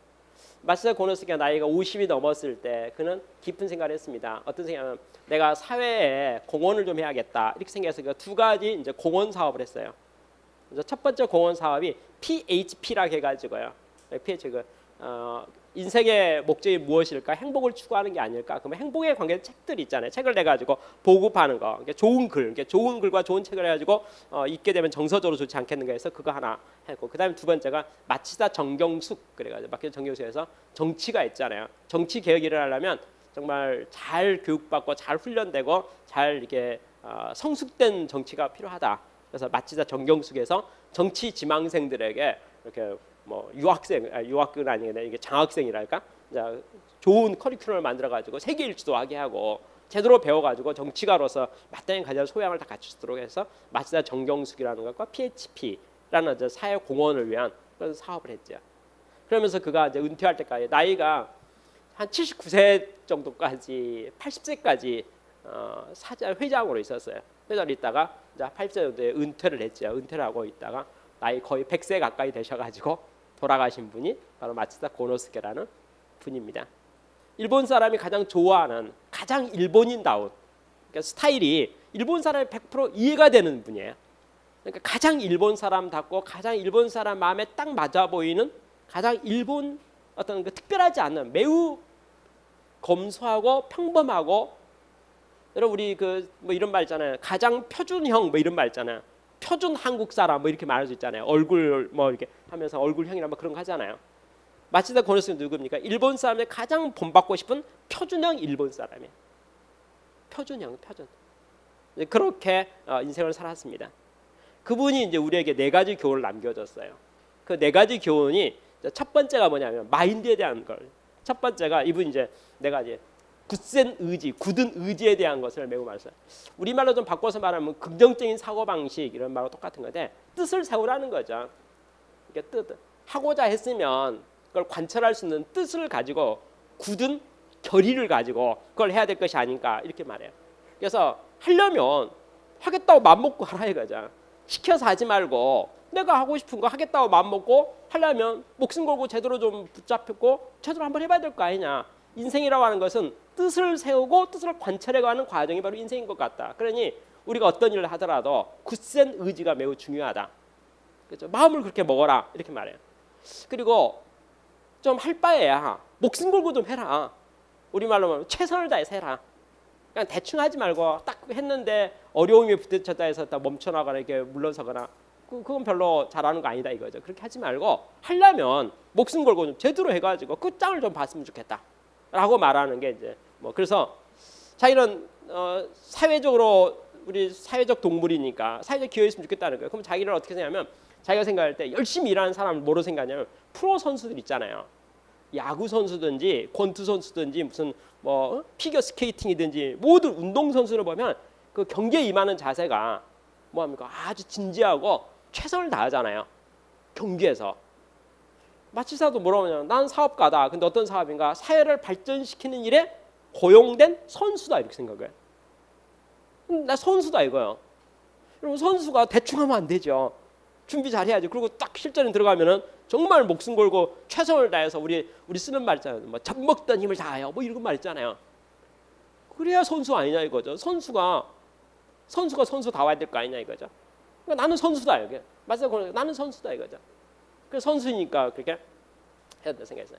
마치다 고노스케가 나이가 50이 넘었을 때 그는 깊은 생각을 했습니다. 어떤 생각은 내가 사회에 공헌을 좀 해야겠다 이렇게 생각해서 그 두 가지 이제 공헌 사업을 했어요. 그래서 첫 번째 공헌 사업이 PHP라고 해가지고요. PH 인생의 목적이 무엇일까? 행복을 추구하는 게 아닐까? 그러면 행복에 관계된 책들이 있잖아요. 책을 내 가지고 보급하는 거. 좋은 글, 좋은 글과 좋은 책을 해가지고 읽게 되면 정서적으로 좋지 않겠는가 해서 그거 하나 했고, 그다음에 두 번째가 마치다 정경숙 그래가지고 마치다 정경숙에서 정치가 있잖아요. 정치 개혁 일을 하려면 정말 잘 교육받고 잘 훈련되고 잘 이렇게 성숙된 정치가 필요하다. 그래서 마치다 정경숙에서 정치 지망생들에게 이렇게 뭐 유학은 아니겠네, 이게 장학생이랄까, 좋은 커리큘럼을 만들어 가지고 세계 일주도 하게 하고 제대로 배워 가지고 정치가로서 마땅히 가진 소양을 다 갖추도록 해서 마치다 정경숙이라는 것과 PHP라는 사회 공헌을 위한 그런 사업을 했죠. 그러면서 그가 이제 은퇴할 때까지 나이가 한 79세 정도까지 80세까지 사자 회장으로 있었어요. 회장으로 있다가 이제 80세 정도에 은퇴를 했죠. 은퇴를 하고 있다가 나이 거의 100세 가까이 되셔가지고 돌아가신 분이 바로 마치다 고노스케라는 분입니다. 일본 사람이 가장 좋아하는 가장 일본인다운, 그러니까 스타일이 일본 사람이 100% 이해가 되는 분이에요. 그러니까 가장 일본 사람답고 가장 일본 사람 마음에 딱 맞아 보이는 가장 일본 어떤 그 특별하지 않은 매우 검소하고 평범하고, 여러분 우리 그 뭐 이런 말 있잖아요. 가장 표준형 뭐 이런 말 있잖아요. 표준 한국 사람 뭐 이렇게 말할 수 있잖아요. 얼굴 뭐 이렇게 하면서 얼굴형이나 뭐 그런 거 하잖아요. 마치다 고노스케는 누굽니까? 일본 사람들 가장 본받고 싶은 표준형 일본 사람이에요. 표준. 그렇게 인생을 살았습니다. 그분이 이제 우리에게 네 가지 교훈을 남겨줬어요. 그 네 가지 교훈이 첫 번째가 뭐냐면 마인드에 대한 걸. 첫 번째가 이분 이제 내가 이제 굳센 의지, 굳은 의지에 대한 것을 매우 말했어요. 우리말로 좀 바꿔서 말하면 긍정적인 사고방식 이런 말과 똑같은 건데 뜻을 세우라는 거죠. 이게 뜻 하고자 했으면 그걸 관철할 수 있는 뜻을 가지고 굳은 결의를 가지고 그걸 해야 될 것이 아닌가 이렇게 말해요. 그래서 하려면 하겠다고 마음먹고 하라 이거죠. 시켜서 하지 말고 내가 하고 싶은 거 하겠다고 마음먹고 하려면 목숨 걸고 제대로 좀 붙잡혔고 제대로 한번 해봐야 될 거 아니냐. 인생이라고 하는 것은 뜻을 세우고 뜻을 관철해가는 과정이 바로 인생인 것 같다. 그러니 우리가 어떤 일을 하더라도 굳센 의지가 매우 중요하다. 그렇죠? 마음을 그렇게 먹어라 이렇게 말해요. 그리고 좀 할 바에야 목숨 걸고 좀 해라. 우리말로 말하면 최선을 다해서 해라. 그냥 대충 하지 말고 딱 했는데 어려움이 부딪혔다 해서 딱 멈춰나거나 이렇게 물러서거나 그건 별로 잘하는 거 아니다 이거죠. 그렇게 하지 말고 하려면 목숨 걸고 좀 제대로 해가지고 끝장을 좀 봤으면 좋겠다. 라고 말하는 게 이제 뭐 그래서 자기는 사회적으로 우리 사회적 동물이니까 사회적 기여했으면 좋겠다는 거예요. 그럼 자기를 어떻게 생각하면 자기가 생각할 때 열심히 일하는 사람을 뭐로 생각하냐면 프로 선수들 있잖아요. 야구 선수든지 권투 선수든지 무슨 뭐 피겨 스케이팅이든지 모든 운동 선수를 보면 그 경기에 임하는 자세가 뭐합니까? 아주 진지하고 최선을 다하잖아요. 경기에서. 마치사도 뭐라고 하냐면 난 사업가다. 근데 어떤 사업인가? 사회를 발전시키는 일에 고용된 선수다 이렇게 생각해요. 나 선수다 이거요. 여러분 선수가 대충 하면 안 되죠. 준비 잘해야지. 그리고 딱 실전에 들어가면은 정말 목숨 걸고 최선을 다해서 우리 쓰는 말 있잖아요. 뭐 젖먹던 힘을 다하여 뭐 이런 말 있잖아요. 그래야 선수 아니냐 이거죠. 선수가 선수 다와야 될 거 아니냐 이거죠. 그러니까 나는 선수다 이게. 맞아요. 나는 선수다 이거죠. 그 선수니까 그렇게 해야 된다 생각했어요.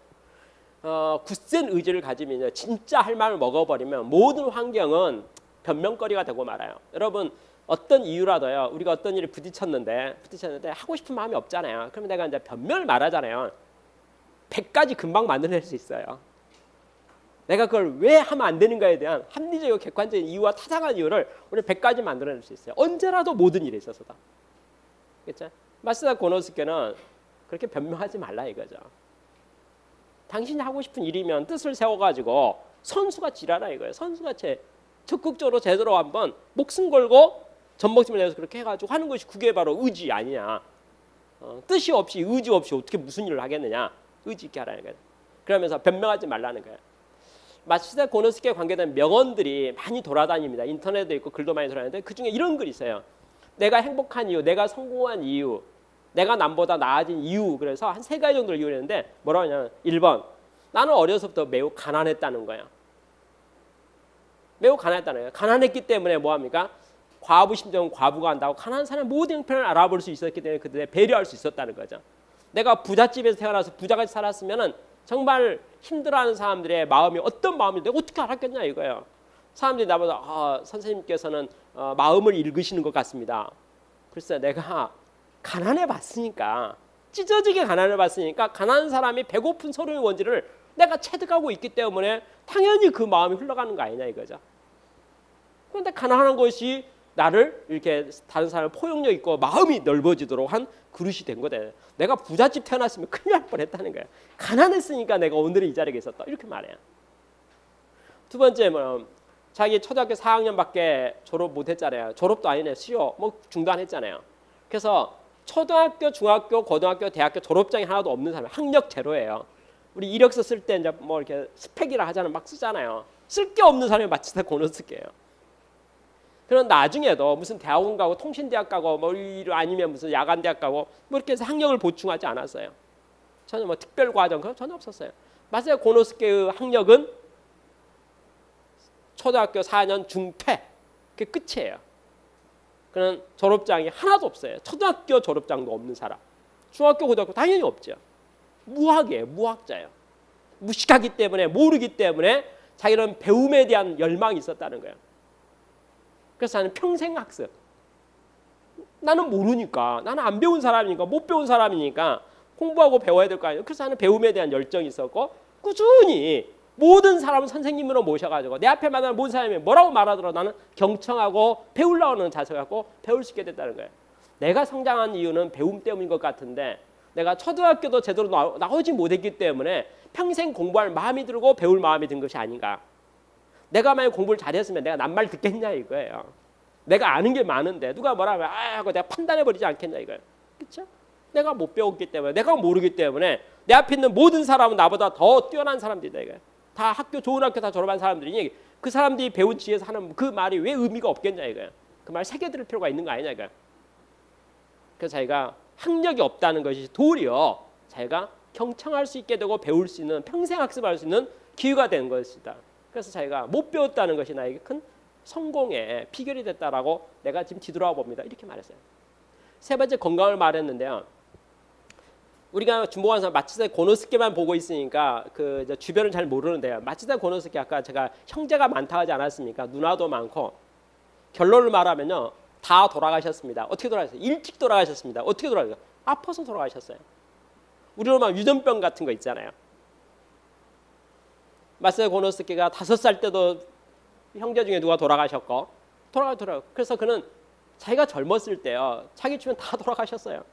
굳센 의지를 가지면 진짜 할 마음을 먹어버리면 모든 환경은 변명거리가 되고 말아요. 여러분 어떤 이유라도요. 우리가 어떤 일을 부딪혔는데 하고 싶은 마음이 없잖아요. 그러면 내가 이제 변명을 말하잖아요. 100가지 금방 만들어낼 수 있어요. 내가 그걸 왜 하면 안 되는가에 대한 합리적이고 객관적인 이유와 타당한 이유를 우리 100가지 만들어낼 수 있어요. 언제라도 모든 일에 있어서다. 그렇죠? 마츠다 고노스케는 그렇게 변명하지 말라 이거죠. 당신이 하고 싶은 일이면 뜻을 세워가지고 선수같이 일하라 이거예요. 선수같이 적극적으로 제대로 한번 목숨 걸고 전복심을 내서 그렇게 해가지고 하는 것이 그게 바로 의지 아니냐. 뜻이 없이 의지 없이 어떻게 무슨 일을 하겠느냐. 의지 있게 하라는 거예요. 그러면서 변명하지 말라는 거예요. 마츠다 고노스케에 관계된 명언들이 많이 돌아다닙니다. 인터넷에 있고 글도 많이 돌아다니는데 그중에 이런 글이 있어요. 내가 행복한 이유, 내가 성공한 이유, 내가 남보다 나아진 이유. 그래서 한 3가지 정도를 이유했는데 뭐라고 하냐면 1번 나는 어려서부터 매우 가난했다는 거야. 매우 가난했다는 거예요. 가난했기 때문에 뭐합니까? 과부 심정은 과부가 한다고 가난한 사람의 모든 형편을 알아볼 수 있었기 때문에 그들에 배려할 수 있었다는 거죠. 내가 부잣집에서 태어나서 부자같이 살았으면은 정말 힘들어하는 사람들의 마음이 어떤 마음인지 내가 어떻게 알았겠냐 이거예요. 사람들이 나보다 선생님께서는 마음을 읽으시는 것 같습니다. 글쎄 내가 가난해 봤으니까 찢어지게 가난해 봤으니까 가난한 사람이 배고픈 서로의 원지를 내가 체득하고 있기 때문에 당연히 그 마음이 흘러가는 거 아니냐 이거죠. 그런데 가난한 것이 나를 이렇게 다른 사람을 포용력 있고 마음이 넓어지도록 한 그릇이 된 거다. 내가 부잣집 태어났으면 큰일 날 뻔했다는 거야. 가난했으니까 내가 오늘 이 자리에 있었다. 이렇게 말해요. 두 번째 자기 초등학교 4학년밖에 졸업 못했잖아요. 졸업도 아니네. 수요 뭐 중단했잖아요. 그래서 초등학교, 중학교, 고등학교, 대학교 졸업장이 하나도 없는 사람이 학력 제로예요. 우리 이력서 쓸 때 이제 뭐 이렇게 스펙이라 하자는 막 쓰잖아요. 쓸 게 없는 사람이 마츠다 고노스케예요. 그런 나중에도 무슨 대학원 가고 통신대학 가고 뭐 아니면 무슨 야간대학 가고 뭐 이렇게 해서 학력을 보충하지 않았어요. 전혀 뭐 특별 과정 그런 전혀 없었어요. 마츠다 고노스케의 학력은 초등학교 4년 중퇴 그게 끝이에요. 그런 졸업장이 하나도 없어요. 초등학교 졸업장도 없는 사람. 중학교, 고등학교 당연히 없죠. 무학이에요. 무학자예요. 무식하기 때문에 모르기 때문에 자기는 배움에 대한 열망이 있었다는 거예요. 그래서 나는 평생 학습. 나는 모르니까. 나는 안 배운 사람이니까 못 배운 사람이니까 공부하고 배워야 될 거 아니에요. 그래서 나는 배움에 대한 열정이 있었고 꾸준히 모든 사람을 선생님으로 모셔가지고 내 앞에 만나는 모든 사람이 뭐라고 말하더라도 나는 경청하고 배우려고 하는 자세 갖고 배울 수 있게 됐다는 거예요. 내가 성장한 이유는 배움 때문인 것 같은데 내가 초등학교도 제대로 나오지 못했기 때문에 평생 공부할 마음이 들고 배울 마음이 든 것이 아닌가. 내가 만약 공부를 잘했으면 내가 남 말 듣겠냐 이거예요. 내가 아는 게 많은데 누가 뭐라 하면 하고 내가 판단해버리지 않겠냐 이거예요. 그렇죠? 내가 못 배웠기 때문에 내가 모르기 때문에 내 앞에 있는 모든 사람은 나보다 더 뛰어난 사람들이다 이거예요. 다 좋은 학교 다 졸업한 사람들이니 그 사람들이 배운 지혜에서 하는 그 말이 왜 의미가 없겠냐 이거예요. 그 말 새겨 들을 필요가 있는 거 아니냐 이거예요. 그래서 자기가 학력이 없다는 것이 도리어 자기가 경청할 수 있게 되고 배울 수 있는 평생 학습할 수 있는 기회가 된 것이다. 그래서 자기가 못 배웠다는 것이 나에게 큰 성공의 비결이 됐다라고 내가 지금 뒤돌아와 봅니다. 이렇게 말했어요. 세 번째 건강을 말했는데요. 우리가 준보관사 마츠다 고노스케만 보고 있으니까 그 주변을 잘 모르는데요. 마츠다 고노스케 아까 제가 형제가 많다 하지 않았습니까? 누나도 많고 결론을 말하면요. 다 돌아가셨습니다. 어떻게 돌아가셨어요? 일찍 돌아가셨습니다. 어떻게 돌아가셨어요? 아파서 돌아가셨어요. 우리로 말하면 유전병 같은 거 있잖아요. 마츠다 고노스케가 5살 때도 형제 중에 누가 돌아가셨고 돌아가. 그래서 그는 자기가 젊었을 때요. 자기 주변 다 돌아가셨어요.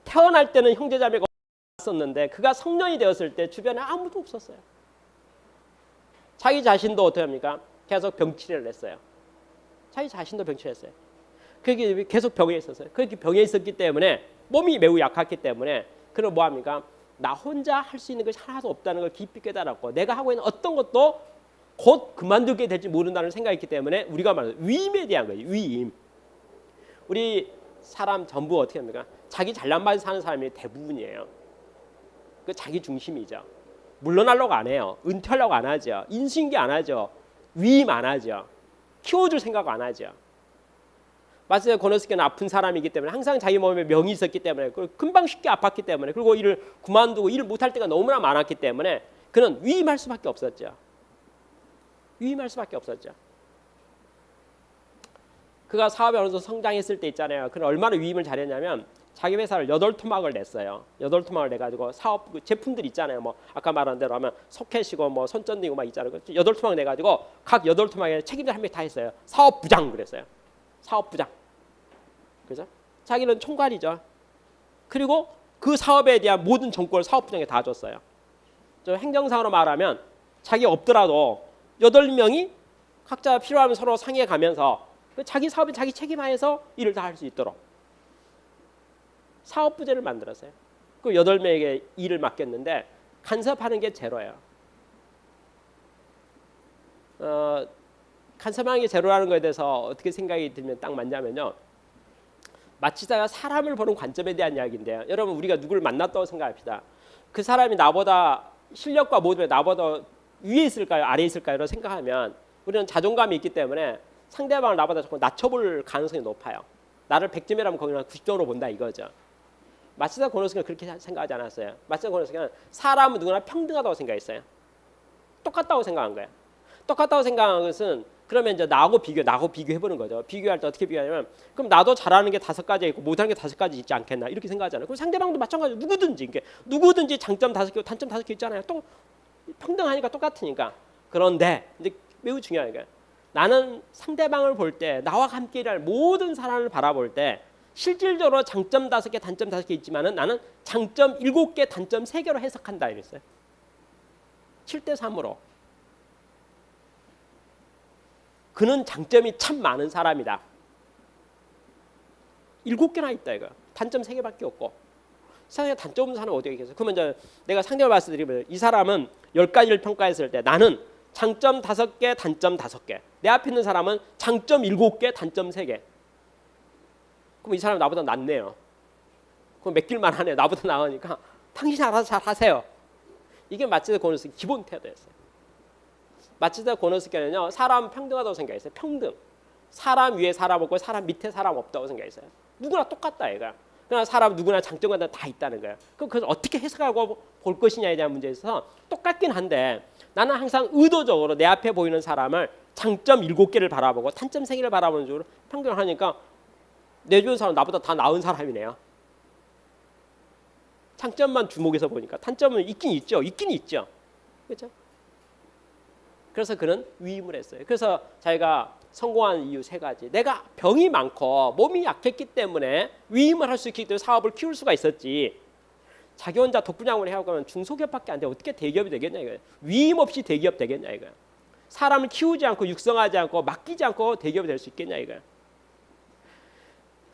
태어날 때는 형제자매가 없었는데 그가 성년이 되었을 때 주변에 아무도 없었어요. 자기 자신도 어떻게 합니까? 계속 병치레를 했어요. 자기 자신도 병치레했어요. 그게 계속 병에 있었어요. 그렇게 병에 있었기 때문에 몸이 매우 약했기 때문에 그는 뭐 합니까? 나 혼자 할 수 있는 것이 하나도 없다는 걸 깊이 깨달았고 내가 하고 있는 어떤 것도 곧 그만두게 될지 모른다는 생각이 있기 때문에 우리가 말하는 위임에 대한 거예요. 위임. 우리 사람 전부 어떻게 합니까? 자기 잘난 맛에 사는 사람이 대부분이에요. 그 자기 중심이죠. 물러나려고 안 해요. 은퇴하려고 안 하죠. 인수인계 안 하죠. 위임 안 하죠. 키워줄 생각 안 하죠. 마츠다 고노스케는 아픈 사람이기 때문에 항상 자기 몸에 명이 있었기 때문에 금방 쉽게 아팠기 때문에 그리고 일을 그만두고 일을 못할 때가 너무나 많았기 때문에 그는 위임할 수밖에 없었죠. 위임할 수밖에 없었죠. 그가 사업에 어느 정도 성장했을 때 있잖아요. 그는 얼마나 위임을 잘했냐면 자기 회사를 8토막을 냈어요. 8토막을 내가지고 사업 그 제품들 있잖아요. 뭐 아까 말한 대로 하면 소켓이고 뭐 손전등이고 막 있잖아요. 8토막 내가지고 각 8토막에 책임자 한 명 다 했어요. 사업부장 그랬어요. 사업부장. 그죠? 자기는 총괄이죠. 그리고 그 사업에 대한 모든 정권을 사업부장에 다 줬어요. 저 행정상으로 말하면 자기 없더라도 8명이 각자 필요하면 서로 상의해 가면서 자기 사업에 자기 책임하에서 일을 다 할 수 있도록 사업부제를 만들었어요. 그 8명에게 일을 맡겼는데 간섭하는 게 제로예요. 간섭하는 게 제로라는 거에 대해서 어떻게 생각이 들면 딱 맞냐면요. 마치다가 사람을 보는 관점에 대한 이야기인데요. 여러분 우리가 누구를 만났다고 생각합시다. 그 사람이 나보다 실력과 모든 게 나보다 위에 있을까요? 아래에 있을까요? 생각하면 우리는 자존감이 있기 때문에 상대방을 나보다 조금 낮춰볼 가능성이 높아요. 나를 100점이라면 거기는 90점으로 본다 이거죠. 마치다 고노스키는 그렇게 생각하지 않았어요. 마치다 고노스키는 사람은 누구나 평등하다고 생각했어요. 똑같다고 생각한 거예요. 똑같다고 생각한 것은 그러면 이제 나하고 비교해보는 거죠. 비교할 때 어떻게 비교하냐면 그럼 나도 잘하는 게 5가지 있고 못하는 게 5가지 있지 않겠나 이렇게 생각하잖아요. 그럼 상대방도 마찬가지로 누구든지 장점 5개, 단점 5개 있잖아요. 또 평등하니까 똑같으니까. 그런데 이제 매우 중요한 게 나는 상대방을 볼 때 나와 함께 일할 모든 사람을 바라볼 때 실질적으로 장점 5개, 단점 5개 있지만은 나는 장점 7개, 단점 3개로 해석한다 이랬어요. 7대3으로. 그는 장점이 참 많은 사람이다. 7개나 있다 이거. 단점 3개밖에 없고. 세상에 단점 없는 사람은 어디에 계세요? 그러면 이제 내가 상대를 말씀드리면 이 사람은 10가지를 평가했을 때 나는 장점 5개, 단점 5개. 내 앞에 있는 사람은 장점 7개, 단점 3개. 그럼 이 사람은 나보다 낫네요. 그럼 맡길만 하네요. 나보다 나으니까 당신이 알아서 잘 하세요. 이게 마치다 고노스키 기본 태도였어요. 마치다 고노스키는요. 사람 평등하다고 생각했어요. 평등. 사람 위에 사람 없고 사람 밑에 사람 없다고 생각했어요. 누구나 똑같다 이거야. 그러나 사람 누구나 장점과 다 있다는 거예요. 그럼 그걸 어떻게 해석하고 볼 것이냐에 대한 문제에 있어서 똑같긴 한데 나는 항상 의도적으로 내 앞에 보이는 사람을 장점 7개를 바라보고 단점 3개를 바라보는 쪽으로 평균을 하니까 내 주변 사람 나보다 다 나은 사람이네요. 장점만 주목해서 보니까 단점은 있긴 있죠. 그렇죠? 그래서 그는 위임을 했어요. 그래서 자기가 성공한 이유 3가지. 내가 병이 많고 몸이 약했기 때문에 위임을 할 수 있기 때문에 사업을 키울 수가 있었지. 자기 혼자 독분양을 해오면 중소기업밖에 안 돼. 어떻게 대기업이 되겠냐 이거예요. 위임 없이 대기업 되겠냐 이거예요. 사람을 키우지 않고 육성하지 않고 맡기지 않고 대기업이 될 수 있겠냐 이거예요.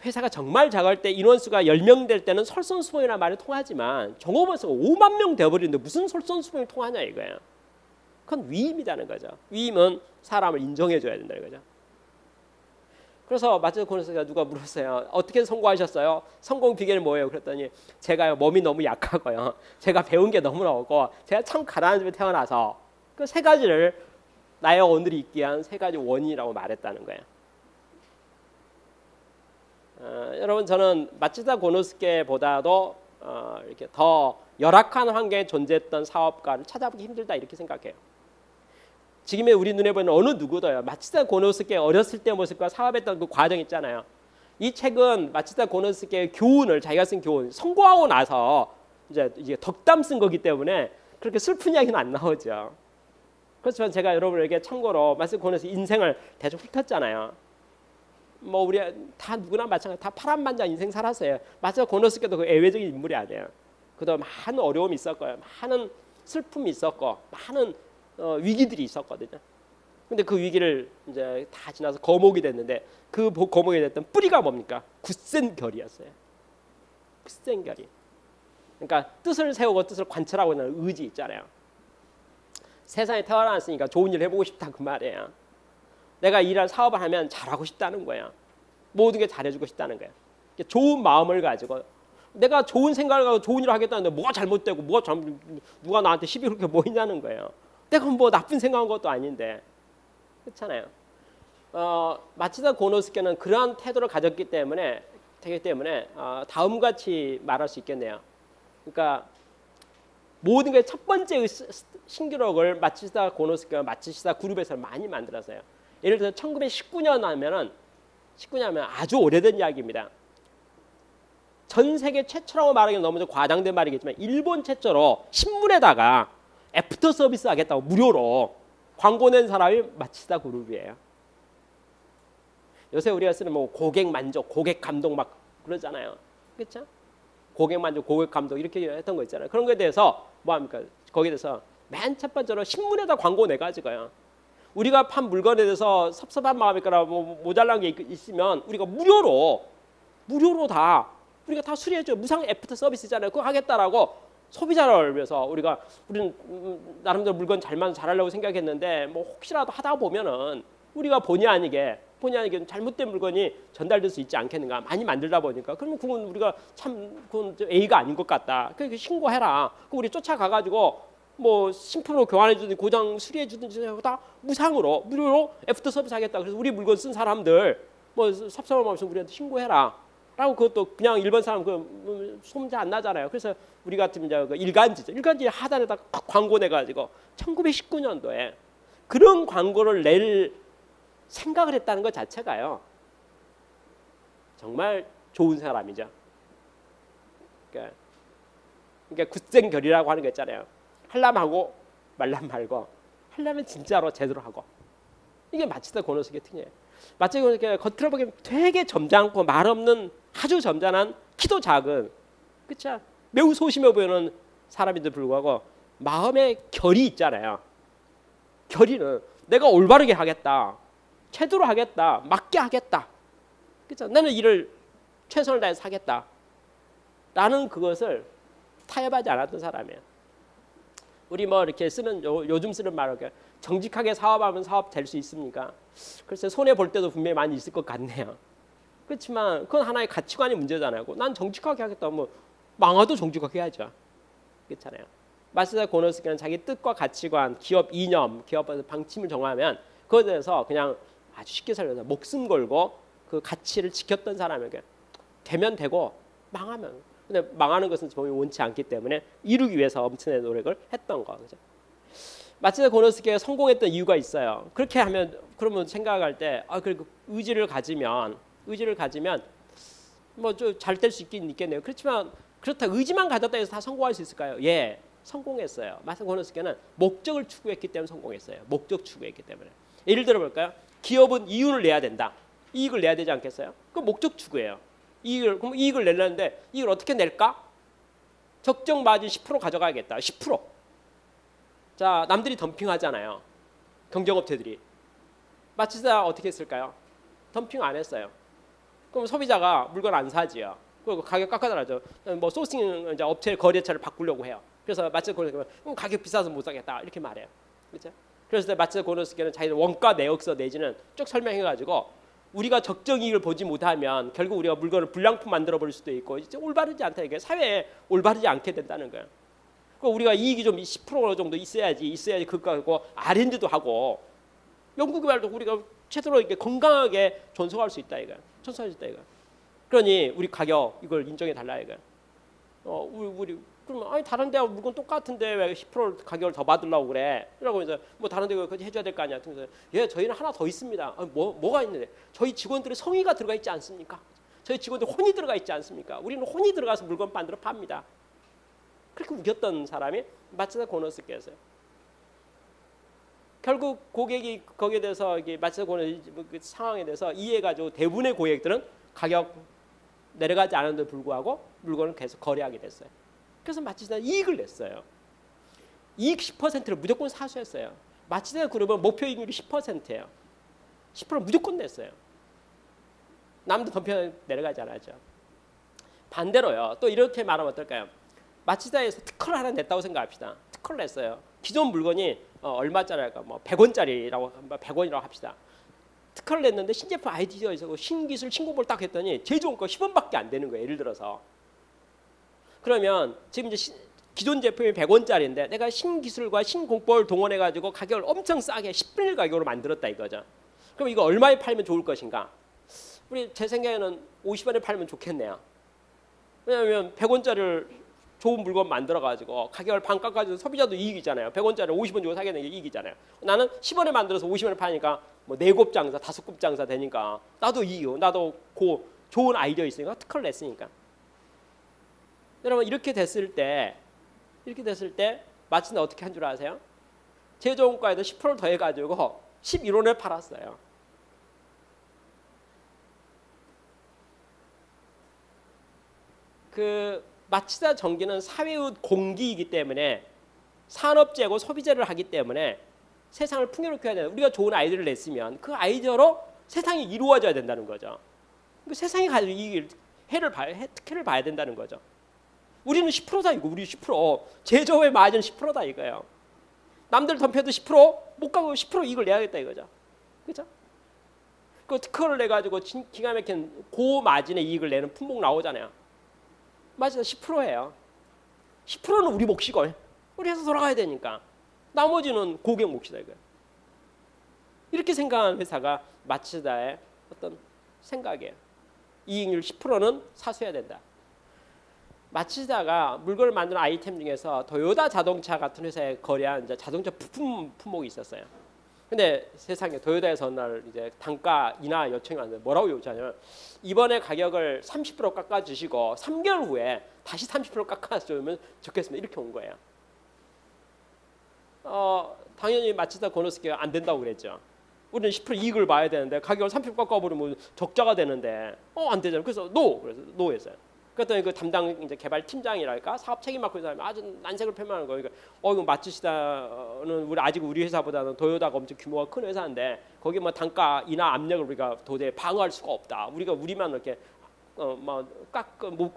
회사가 정말 작을 때 인원수가 10명 될 때는 솔선수범이라는 말이 통하지만 종업원수가 5만 명 되어버리는데 무슨 솔선수범이 통하냐 이거예요. 그건 위임이라는 거죠. 위임은 사람을 인정해줘야 된다는 거죠. 그래서 마치다 고노스키가 누가 물었어요. 어떻게 성공하셨어요? 성공 비결이 뭐예요? 그랬더니 제가요 몸이 너무 약하고요. 제가 배운 게 너무 없고 제가 참 가난한 집에 태어나서 그 3가지를 나의 오늘이 있게 한 3가지 원인이라고 말했다는 거예요. 여러분 저는 마치다 고노스케보다도 이렇게 더 열악한 환경에 존재했던 사업가를 찾아보기 힘들다 이렇게 생각해요. 지금의 우리 눈에 보이는 어느 누구도요. 마치다 고노스케 어렸을 때 모습과 사업했던 그 과정 있잖아요. 이 책은 마치다 고노스케의 교훈을 자기가 쓴 교훈 성공하고 나서 이제 덕담 쓴 거기 때문에 그렇게 슬픈 이야기는 안 나오죠. 그렇지만 제가 여러분에게 참고로 마치다 고노스케 인생을 대충 훑었잖아요. 뭐 우리 다 누구나 마찬가지 다 파란만장 인생 살았어요. 마치다 고노스케도 그 예외적인 인물이 아니에요. 그도 많은 어려움이 있었고요. 많은 슬픔이 있었고 많은 위기들이 있었거든요. 근데 그 위기를 이제 다 지나서 거목이 됐는데 그 거목이 됐던 뿌리가 뭡니까? 굳센 결이었어요. 굳센 결이. 그러니까 뜻을 세우고 뜻을 관철하고 있는 의지 있잖아요. 세상에 태어났으니까 좋은 일 해보고 싶다 그 말이에요. 내가 일할 사업을 하면 잘하고 싶다는 거야. 모든 게 잘해주고 싶다는 거야. 좋은 마음을 가지고 내가 좋은 생각을 가지고 좋은 일을 하겠다는데 뭐가 잘못되고 누가 나한테 시비 그렇게 뭐 있냐는 거예요. 내가 뭐 나쁜 생각한 것도 아닌데 그렇잖아요. 마치다 고노스케는 그러한 태도를 가졌기 때문에 다음같이 말할 수 있겠네요. 그러니까 모든 게 첫 번째 신기록을 마치다 고노스케가 마치시다 그룹에서 많이 만들었어요. 예를 들어서 1919년 하면 아주 오래된 이야기입니다. 전 세계 최초라고 말하기는 너무 좀 과장된 말이겠지만 일본 최초로 신문에다가 애프터 서비스 하겠다고 무료로 광고 낸 사람이 마치다 그룹이에요. 요새 우리가 쓰는 뭐 고객 만족, 고객 감동 막 그러잖아요. 그렇죠? 고객 만족, 고객 감독 이렇게 했던 거 있잖아요. 그런 거에 대해서 뭐 합니까? 거기에 대해서 맨 첫 번째로 신문에다 광고 내가지고요. 우리가 판 물건에 대해서 섭섭한 마음이거나 뭐 모자란 게 있으면 우리가 무료로 다 우리가 다 수리해줘요. 무상 애프터 서비스잖아요. 그거 하겠다라고 소비자를 위해서 우리는 나름대로 물건 잘하려고 생각했는데 뭐 혹시라도 하다 보면은 우리가 본의 아니게 잘못된 물건이 전달될 수 있지 않겠는가. 많이 만들다 보니까 그러면 그건 우리가 그건 A가 아닌 것 같다. 그러니까 신고해라. 그럼 우리 쫓아가가지고 뭐 신품으로 교환해 주든지 고장 수리해 주든지 다 무료로 애프터 서비스 하겠다. 그래서 우리 물건 쓴 사람들 뭐 섭섭함 없으면 우리한테 신고해라. 라고 그것도 그냥 일반 사람 소문자 안 나잖아요. 그래서 우리 같으면 이제 일간지 하단에다 광고 내가지고 1919년도에 그런 광고를 낼 생각을 했다는 것 자체가요. 정말 좋은 사람이죠. 그러니까 굿생결이라고 하는 거 있잖아요. 하려면 하고 말라면 말고 하려면 진짜로 제대로 하고. 이게 마치다 고노스케의 특징이에요. 마치다 고노스케가 겉으로 보기엔 되게 점잖고 말 없는 아주 점잖은 키도 작은 그쵸? 매우 소심해 보이는 사람인데 불구하고 마음의 결이 있잖아요. 결의는 내가 올바르게 하겠다. 제대로 하겠다. 맞게 하겠다. 그쵸? 나는 일을 최선을 다해서 하겠다. 라는 그것을 타협하지 않았던 사람이에요. 우리 뭐 이렇게 요즘 쓰는 말로 정직하게 사업하면 사업 될 수 있습니까? 글쎄 손해 볼 때도 분명히 많이 있을 것 같네요. 그렇지만 그건 하나의 가치관의 문제잖아요. 난 정직하게 하겠다. 뭐 망해도 정직하게 해야죠. 그렇잖아요. 마시다 고노스케는 자기 뜻과 가치관, 기업 이념, 기업에서 방침을 정하면 그것에 대해서 그냥 아주 쉽게 설명해서 목숨 걸고 그 가치를 지켰던 사람에게 되면 되고 망하면. 근데 망하는 것은 저희 원치 않기 때문에 이루기 위해서 엄청난 노력을 했던 거. 그죠? 마치다 고노스케가 성공했던 이유가 있어요. 그렇게 하면 그러면 생각할 때 그리고 의지를 가지면 뭐 좀 잘 될 수 있긴 있겠네요. 그렇지만 그렇다 의지만 가졌다 해서 다 성공할 수 있을까요? 예, 성공했어요. 마치다 고노스케는 목적을 추구했기 때문에 성공했어요. 목적 추구했기 때문에. 예를 들어 볼까요? 기업은 이윤을 내야 된다. 이익을 내야 되지 않겠어요? 그 목적 추구예요. 그럼 이익을 내려는데 이익을 어떻게 낼까? 적정 마진 10% 가져가야겠다. 10%. 자, 남들이 덤핑하잖아요. 경쟁업체들이. 마치다 어떻게 했을까요? 덤핑 안 했어요. 그럼 소비자가 물건 안 사지요. 그리고 가격 깎아달라죠. 뭐 소싱 이제 업체 거래처를 바꾸려고 해요. 그래서 마치다 고노스케는 가격 비싸서 못 사겠다 이렇게 말해요. 그렇죠? 그래서 마치다 고노스케는 자기 원가 내역서 내지는 쭉 설명해가지고 우리가 적정 이익을 보지 못하면 결국 우리가 물건을 불량품 만들어 버릴 수도 있고 이제 올바르지 않다 이게 사회에 올바르지 않게 된다는 거예요. 그러니까 우리가 이익이 좀 10% 정도 있어야지 그거 R&D도 하고 연구개발도 우리가 최대로 이렇게 건강하게 전송할 수 있다 이거. 전송할 수 있다 이거. 그러니 우리 가격 이걸 인정해 달라 이거. 우리 그러면 다른 데하고 물건 똑같은데 왜 10% 가격을 더 받으려고 그래? 이라고 이제 뭐 다른 데 그거 해줘야 될 거 아니야. 그래서 저희는 하나 더 있습니다. 뭐가 있는데? 저희 직원들의 성의가 들어가 있지 않습니까? 저희 직원들 혼이 들어가 있지 않습니까? 우리는 혼이 들어가서 물건 만들어 팝니다. 그렇게 우겼던 사람이 마치다 고노스케였어요. 결국 고객이 거기에 대해서 마치다 고노스케 그 상황에 대해서 이해해가지고 대부분의 고객들은 가격 내려가지 않은데 불구하고 물건을 계속 거래하게 됐어요. 그래서 마치다 이익을 냈어요. 이익 10%를 무조건 사수했어요. 마치다 그룹은 목표 이익률이 10%예요. 10% 무조건 냈어요. 남도 덤핑 내려가지 않았죠. 반대로요. 또 이렇게 말하면 어떨까요? 마치다에서 특허를 하나 냈다고 생각합시다. 특허를 냈어요. 기존 물건이 얼마짜리일까? 뭐 100원짜리라고 100원이라고 합시다. 특허를 냈는데 신제품 아이디어가 있고 신기술 신공법을 딱 했더니 제일 좋은 거 10원밖에 안 되는 거예요. 예를 들어서. 그러면 지금 이제 기존 제품이 100원짜리인데 내가 신기술과 신공법을 동원해 가지고 가격을 엄청 싸게 10분의 1 가격으로 만들었다 이거죠. 그럼 이거 얼마에 팔면 좋을 것인가? 제 생각에는 50원에 팔면 좋겠네요. 왜냐하면 100원짜리를 좋은 물건 만들어 가지고 가격을 반 깎아주면 소비자도 이익이잖아요. 100원짜리 50원 주고 사게 되는 게 이익이잖아요. 나는 10원에 만들어서 50원에 파니까 뭐 4곱 장사, 5곱 장사 되니까 나도 이익이고 나도 좋은 아이디어 있으니까 특허를 냈으니까. 여러분 이렇게 됐을 때 마침내 어떻게 한 줄 아세요? 제조원가에도 10%를 더해가지고 11원에 팔았어요. 마치다 전기는 사회의 공기이기 때문에 산업재고 소비재를 하기 때문에 세상을 풍요롭게 해야 되는, 우리가 좋은 아이디어를 냈으면 그 아이디어로 세상이 이루어져야 된다는 거죠. 그러니까 세상이 가지고 이 특혜를 봐야 된다는 거죠. 우리는 10%다 이거. 우리 10% 제조업의 마진 10%다 이거예요. 남들 덤펴도 10%못 가고 10% 이익을 내야겠다 이거죠. 그렇죠? 그 특허를 내 가지고 기가 막힌 고마진의 이익을 내는 품목 나오잖아요. 맞아요. 10%예요. 10%는 우리 몫이고 우리 회사 돌아가야 되니까 나머지는 고객 몫이다 이거예요. 이렇게 생각하는 회사가 마츠다의 어떤 생각이에요. 이익률 10%는 사수해야 된다. 마츠다가 물건을 만드는 아이템 중에서 도요타 자동차 같은 회사에 거래한 이제 자동차 부품 품목이 있었어요. 근데 세상에 도요타에서 어느 날 이제 단가 인하 요청이 왔는데 뭐라고 요구하냐면 이번에 가격을 30% 깎아주시고 3개월 후에 다시 30% 깎아주면 좋겠습니다. 이렇게 온 거예요. 당연히 마츠다 고노스케가 안 된다고 그랬죠. 우리는 10% 이익을 봐야 되는데 가격을 30% 깎아버리면 적자가 되는데 안 되잖아요. 그래서 그래서 노했어요. 그랬더니 그 담당 이제 개발 팀장이랄까 사업 책임 맡고 있는 사람이 아주 난색을 표명하는 거예요. 그러니까 이거 마츠다는 아직 우리 회사보다는 도요타가 엄청 규모가 큰 회사인데 거기 뭐 단가 인하 압력을 우리가 도저히 방어할 수가 없다. 우리만 이렇게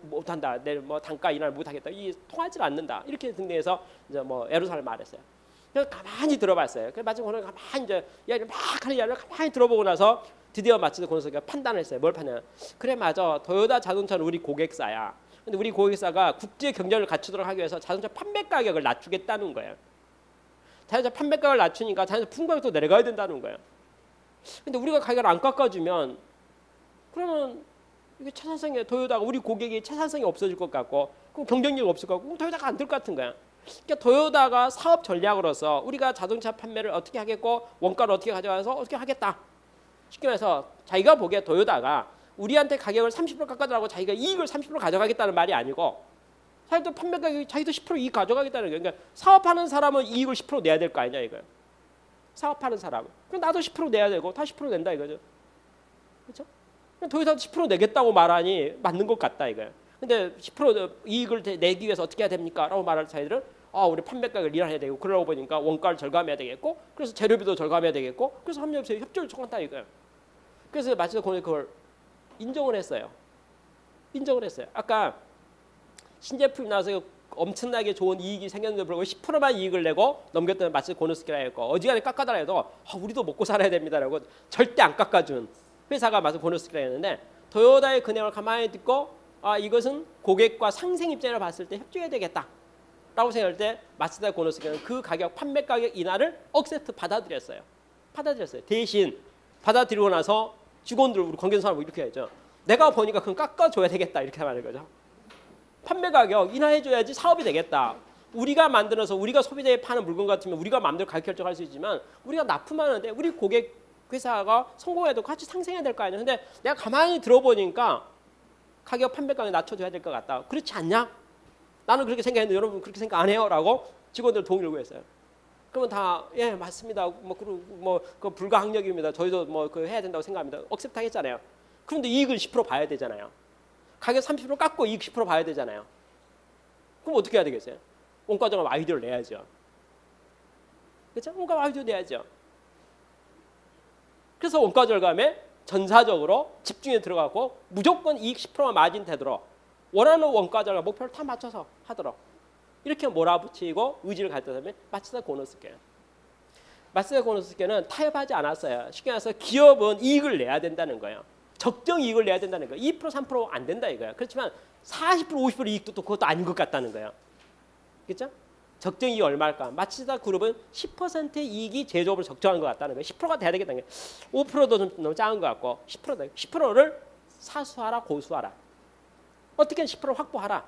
못한다. 내 뭐 단가 인하를 못하겠다. 이 통하지 않는다. 이렇게 등등해서 이제 뭐 애로사를 말했어요. 그래서 가만히 들어봤어요. 그래서 마침 오늘 가만히 이제 이야기를 막 하는 이야기를 가만히 들어보고 나서 드디어 마츠다 고노스케가 판단을 했어요. 뭘 판단? 그래 맞아. 도요타 자동차는 우리 고객사야. 근데 우리 고객사가 국제 경쟁을 갖추도록 하기 위해서 자동차 판매 가격을 낮추겠다는 거예요. 자동차 판매 가격을 낮추니까 자동차 품가격도 내려가야 된다는 거예요. 근데 우리가 가격을 안 깎아주면 그러면 이게 차산성이 도요타가 우리 고객이 차산성이 없어질 것 같고 그럼 경쟁력이 없을 것 같고 그럼 도요타가 안 될 것 같은 거야. 그러니까 도요타가 사업 전략으로서 우리가 자동차 판매를 어떻게 하겠고 원가를 어떻게 가져가서 어떻게 하겠다. 쉽게 말해서 자기가 보기에 도요타가 우리한테 가격을 30% 깎아달라고 자기가 이익을 30% 가져가겠다는 말이 아니고 자기도 판매 가격이 자기도 10% 이익 가져가겠다는 거예요. 그러니까 사업하는 사람은 이익을 10% 내야 될 거 아니냐 이거예요. 사업하는 사람은. 그럼 나도 10% 내야 되고 다 10% 낸다 이거죠. 그렇죠? 도요타도 10% 내겠다고 말하니 맞는 것 같다 이거예요. 근데 10% 이익을 내기 위해서 어떻게 해야 됩니까? 라고 말할 자기들은 우리 판매 가격을 인하해야 되고 그러고 보니까 원가를 절감해야 되겠고 그래서 재료비도 절감해야 되겠고 그래서 협조를 청한다 이거예요. 그래서 마치다 고노스케가 그걸 인정을 했어요. 아까 신제품이 나와서 엄청나게 좋은 이익이 생겼는데 불구하고 10%만 이익을 내고 넘겼던 마치다 고노스케라 했고 어지간히 깎아달라 해도 우리도 먹고 살아야 됩니다라고 절대 안 깎아준 회사가 마치다 고노스케라 했는데 도요타의 그 내용을 가만히 듣고 이것은 고객과 상생 입장으로 봤을 때 협조해야 되겠다. 라고 생각할 때 마츠다 고노스케는 그 가격 판매 가격 인하를 억셉트 받아들였어요. 대신 받아들이고 나서 직원들 우리 관계사 사람 이렇게 해야죠. 내가 보니까 그건 깎아줘야 되겠다 이렇게 말하는 거죠. 판매 가격 인하해줘야지 사업이 되겠다. 우리가 만들어서 우리가 소비자에 파는 물건 같으면 우리가 마음대로 가격 결정할 수 있지만 우리가 납품하는데 우리 고객 회사가 성공해도 같이 상생해야 될 거 아니에요. 근데 내가 가만히 들어보니까 가격 판매 가격 낮춰줘야 될 것 같다. 그렇지 않냐? 나는 그렇게 생각했는데 여러분 그렇게 생각 안 해요? 라고 직원들 동의를 구했어요. 그러면 다 예 맞습니다. 그 불가항력입니다. 저희도 그 해야 된다고 생각합니다. 억셉트 하겠잖아요. 그런데 이익은 10% 봐야 되잖아요. 가격 30% 깎고 이익 10% 봐야 되잖아요. 그럼 어떻게 해야 되겠어요? 원가 절감 아이디어를 내야죠. 그렇죠? 원가 아이디어 내야죠. 그래서 원가 절감에 전사적으로 집중해 들어가고 무조건 이익 10%만 마진 되도록 원하는 원가 절감 목표를 다 맞춰서 하도록 이렇게 몰아붙이고 의지를 가졌다면 마츠다 고노스케. 마츠다 고노스케는 타협하지 않았어요. 쉽게 말해서 기업은 이익을 내야 된다는 거예요. 적정 이익을 내야 된다는 거예요. 2% 3%안 된다 이거예요. 그렇지만 40% 50% 이익도 또 그것도 아닌 것 같다는 거예요. 그렇죠? 적정 이익이 얼마일까? 마츠다 그룹은 10%의 이익이 제조업을 적정한 것 같다는 거예요. 10%가 돼야 되겠다는 거예요. 5%도 좀 너무 작은 것 같고 10%를 사수하라 고수하라. 어떻게든 10% 확보하라.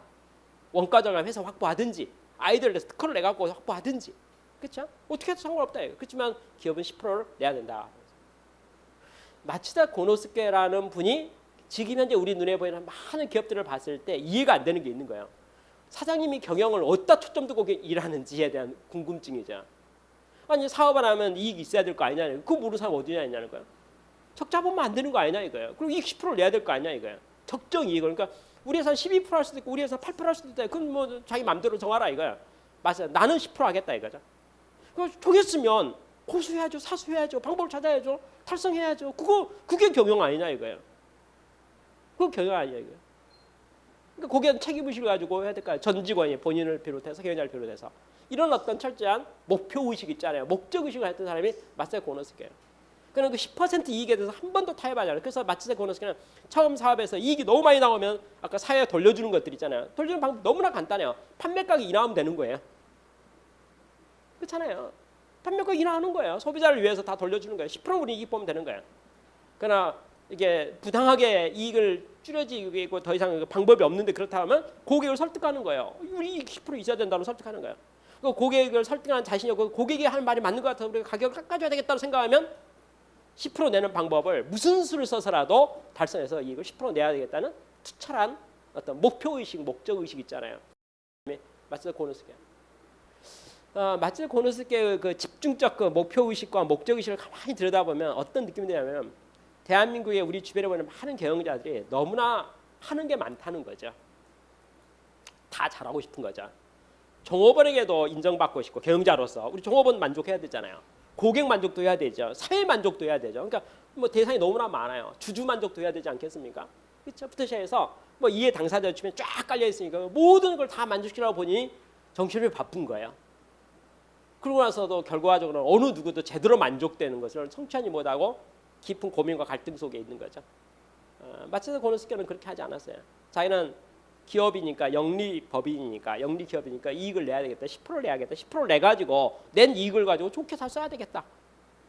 원가 절감 해서 확보하든지 아이들 특허를 내갖고 확보하든지 그렇죠? 어떻게 해도 상관없다. 그렇지만 기업은 10%를 내야 된다. 마츠다 고노스케라는 분이 지금 현재 우리 눈에 보이는 많은 기업들을 봤을 때 이해가 안 되는 게 있는 거예요. 사장님이 경영을 어디다 초점 두고 일하는지에 대한 궁금증이죠. 아니 사업을 하면 이익이 있어야 될 거 아니냐. 그거 모르는 사람 어디냐 있냐는 거예요. 적자 보면 안 되는 거 아니냐 이거예요. 그리고 이익 10% 내야 될 거 아니냐 이거예요. 적정 이익을 그러니까 우리 회사는 12%할 수도 있고 우리 회사는 8%할 수도 있다. 그건 뭐 자기 마음대로 정하라 이거야. 맞아요. 나는 10% 하겠다 이거죠. 그 정했으면 고수해야죠. 사수해야죠. 방법을 찾아야죠. 달성해야죠. 그게 경영 아니냐 이거예요. 그거 경영 아니냐 이거예요. 그러니까 거기에 책임의식을 가지고 해야 될까요? 전 직원이 본인을 비롯해서 경영자를 비롯해서 이런 어떤 철저한 목표의식 있잖아요. 목적의식을 했던 사람이 마스터 고노스케예요. 그러니까 그 10% 이익에 대해서 한 번도 타협하지 않아요. 그래서 마스터 고노스케는 처음 사업에서 이익이 너무 많이 나오면 아까 사회에 돌려주는 것들 있잖아요. 돌려주는 방법 너무나 간단해요. 판매가격 인하하면 되는 거예요. 그렇잖아요. 판매가격 인하하는 거예요. 소비자를 위해서 다 돌려주는 거예요. 10% 이익 보면 되는 거예요. 그러나 이게 부당하게 이익을 줄여지고 더 이상 방법이 없는데 그렇다 하면 고객을 설득하는 거예요. 우리 이익 10% 있어야 된다고 설득하는 거예요. 그 고객을 설득하는 자신이 없고 고객이 할 말이 맞는 것 같아서 우리가 가격을 깎아줘야 되겠다고 생각하면 10% 내는 방법을 무슨 수를 써서라도 달성해서 이익을 10% 내야 되겠다는 투철한 어떤 목표의식, 목적의식 있잖아요. 마츠다 고노스케. 마츠다 고노스케의 그 집중적 그 목표의식과 목적의식을 가만히 들여다보면 어떤 느낌이 드냐면 대한민국의 우리 주변에 보는 많은 경영자들이 너무나 하는 게 많다는 거죠. 다 잘하고 싶은 거죠. 종업원에게도 인정받고 싶고 경영자로서 우리 종업원 만족해야 되잖아요. 고객 만족도 해야 되죠. 사회 만족도 해야 되죠. 그러니까 뭐 대상이 너무나 많아요. 주주 만족도 해야 되지 않겠습니까? 그렇죠. 부터 시작해서 뭐 이해 당사자 주변에 쫙 깔려 있으니까 모든 걸 다 만족시키려고 보니 정신이 바쁜 거예요. 그러고 나서도 결과적으로 어느 누구도 제대로 만족되는 것을 성취하지 못하고 깊은 고민과 갈등 속에 있는 거죠. 마츠다 고노스케는 그렇게 하지 않았어요. 자기는 기업이니까 영리법인이니까 영리기업이니까 이익을 내야 되겠다. 10%를 내야겠다. 10%를 내가지고 낸 이익을 가지고 좋게 잘 써야 되겠다.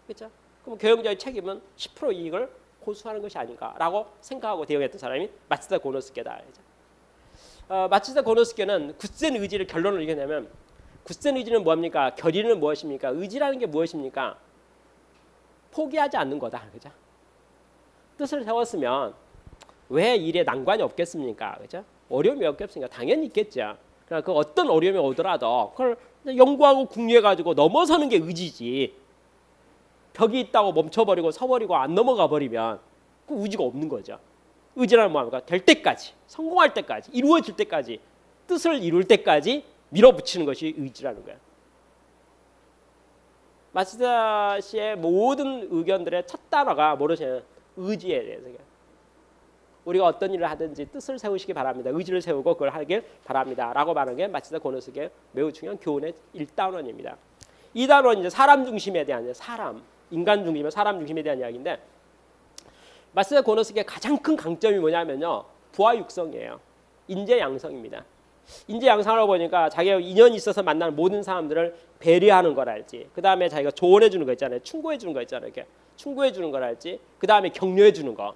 그렇죠? 그럼 경영자의 책임은 10% 이익을 호소하는 것이 아닌가라고 생각하고 대응했던 사람이 마츠다 고노스케다. 마츠다 고노스케는 굳센 의지를 결론을 이겨내면 굳센 의지는 뭐합니까? 결의는 무엇입니까? 의지라는 게 무엇입니까? 포기하지 않는 거다. 그죠? 뜻을 세웠으면 왜 일에 난관이 없겠습니까? 그죠? 어려움이 없겠습니까? 당연히 있겠죠. 그러나 그 어떤 어려움이 오더라도 그걸 연구하고 궁리해 가지고 넘어서는 게 의지지. 벽이 있다고 멈춰버리고 서버리고 안 넘어가 버리면 그 의지가 없는 거죠. 의지라는 뭐합니까? 될 때까지, 성공할 때까지, 이루어질 때까지, 뜻을 이룰 때까지 밀어붙이는 것이 의지라는 거예요. 마츠다 씨의 모든 의견들의 첫 단어가 뭐냐면 의지에 대해서. 우리가 어떤 일을 하든지 뜻을 세우시기 바랍니다. 의지를 세우고 그걸 하길 바랍니다. 라고 말하는 게 마츠다 고노스케의 매우 중요한 교훈의 1단원입니다. 2단원은 이제 사람 중심에 대한 사람, 인간 중심의 사람 중심에 대한 이야기인데 마츠다 고노스케의 가장 큰 강점이 뭐냐면요. 부하 육성이에요. 인재 양성입니다. 인재 양성하고 보니까 자기가 인연이 있어서 만나는 모든 사람들을 배려하는 걸 알지. 그 다음에 자기가 조언해 주는 거 있잖아요. 충고해 주는 거 있잖아요. 이렇게 충고해 주는 걸 알지. 그 다음에 격려해 주는 거.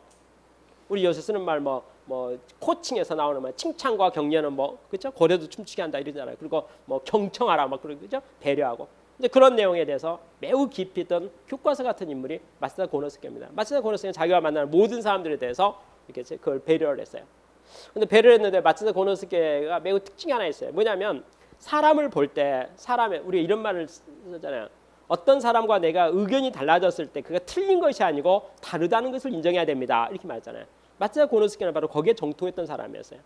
우리 요새 쓰는 말 뭐 코칭에서 나오는 말 칭찬과 격려는 뭐 그렇죠? 고래도 춤추게 한다 이러잖아요. 그리고 뭐 경청하라 막 그러고 그죠? 배려하고. 이제 그런 내용에 대해서 매우 깊이 있던 교과서 같은 인물이 마츠다 고노스케입니다. 마츠다 고노스케는 자기가 만나는 모든 사람들에 대해서 이렇게 그걸 배려를 했어요. 근데 배려를 했는데 마츠다 고노스케가 매우 특징이 하나 있어요. 뭐냐면 사람을 볼 때 사람의 우리가 이런 말을 쓰잖아요. 어떤 사람과 내가 의견이 달라졌을 때 그가 틀린 것이 아니고 다르다는 것을 인정해야 됩니다. 이렇게 말했잖아요. 마츠다 고노스케는 바로 거기에 정통했던 사람이었어요.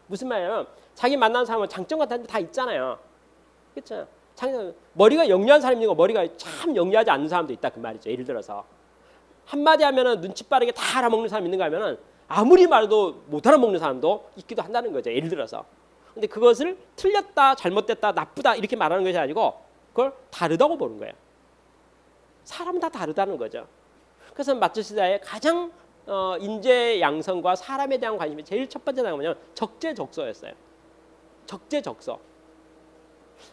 무슨 말이냐면 자기 만나는 사람은 장점 같은 게 다 있잖아요. 그렇죠? 머리가 영리한 사람이 있고 머리가 참 영리하지 않는 사람도 있다 그 말이죠. 예를 들어서 한마디 하면은 눈치 빠르게 다 알아먹는 사람이 있는가 하면은 아무리 말해도 못 알아먹는 사람도 있기도 한다는 거죠. 예를 들어서. 근데 그것을 틀렸다, 잘못됐다, 나쁘다 이렇게 말하는 것이 아니고 그걸 다르다고 보는 거예요. 사람은 다 다르다는 거죠. 그래서 마츠다의 가장 인재 양성과 사람에 대한 관심이 제일 첫 번째 나오면 적재적소였어요. 적재적소.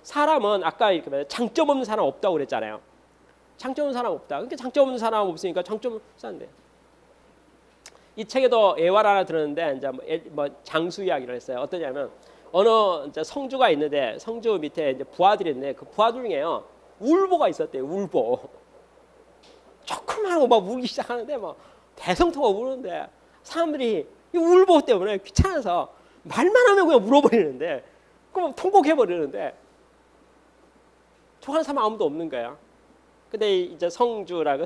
사람은 아까 이렇게 말해 장점 없는 사람 없다고 그랬잖아요. 장점 없는 사람 없다. 그러니까 장점 없는 사람 없으니까 장점 없는데. 이 책에도 예화를 하나 들었는데 이제 뭐 장수 이야기를 했어요. 어떠냐면 어느 이제 성주가 있는데 성주 밑에 이제 부하들이 있는데 그 부하들 중에요 울보가 있었대요. 울보. 조그만 거 막 울기 시작하는데 막 대성통하고 우는데 사람들이 이 울보 때문에 귀찮아서 말만 하면 그냥 물어버리는데 그럼 통곡해버리는데 좋아하는 사람 아무도 없는 거야. 근데 이제 성주가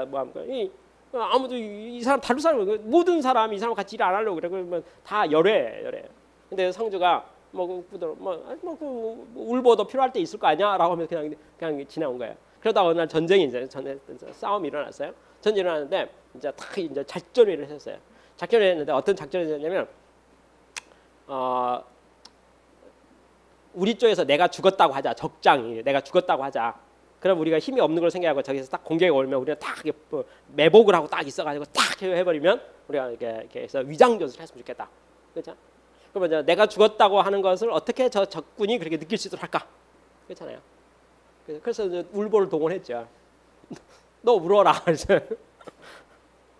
뭐 합니까? 이 아무도 이 사람 다룰 사람 모든 사람이 이 사람 같이 일 안 하려고 그래. 그러면 다 열애. 근데 성주가 울보도 필요할 때 있을 거 아니야라고 하면 그냥 지나온 거예요. 그러다 어느 날 전쟁이 이제 싸움이 일어났어요. 전쟁이 일어났는데 이제 딱 이제 작전회의를 했었어요. 작전을 했는데 어떤 작전을 했냐면 우리 쪽에서 내가 죽었다고 하자. 적장이 내가 죽었다고 하자. 그럼 우리가 힘이 없는 걸 생각하고 저기서 딱 공격이 오면 우리가 딱 매복을 하고 딱 있어가지고 딱 해버리면 우리가 이렇게 해서 위장전술을 했으면 좋겠다. 그렇죠? 그러면 이제 내가 죽었다고 하는 것을 어떻게 저 적군이 그렇게 느낄 수 있도록 할까? 그렇잖아요. 그래서 이제 울보를 동원했죠. 너 울어라.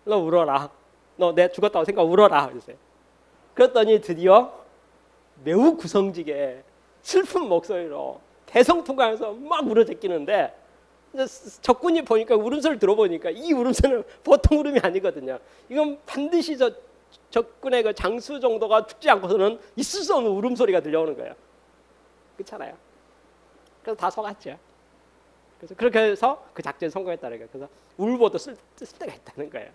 너 울어라. 너 내 죽었다고 생각 울어라. 그랬더니 드디어 매우 구성지게 슬픈 목소리로 대성통곡하면서 막 울어 제끼는데 적군이 보니까 울음소리를 들어보니까 이 울음소리는 보통 울음이 아니거든요. 이건 반드시 적군의 그 장수 정도가 죽지 않고서는 있을 수 없는 울음소리가 들려오는 거예요. 그렇잖아요. 그래서 다 속았죠. 그래서 그렇게 해서 그 작전에 성공했다는 거예요. 그래서 울보도 쓸 때가 있다는 거예요.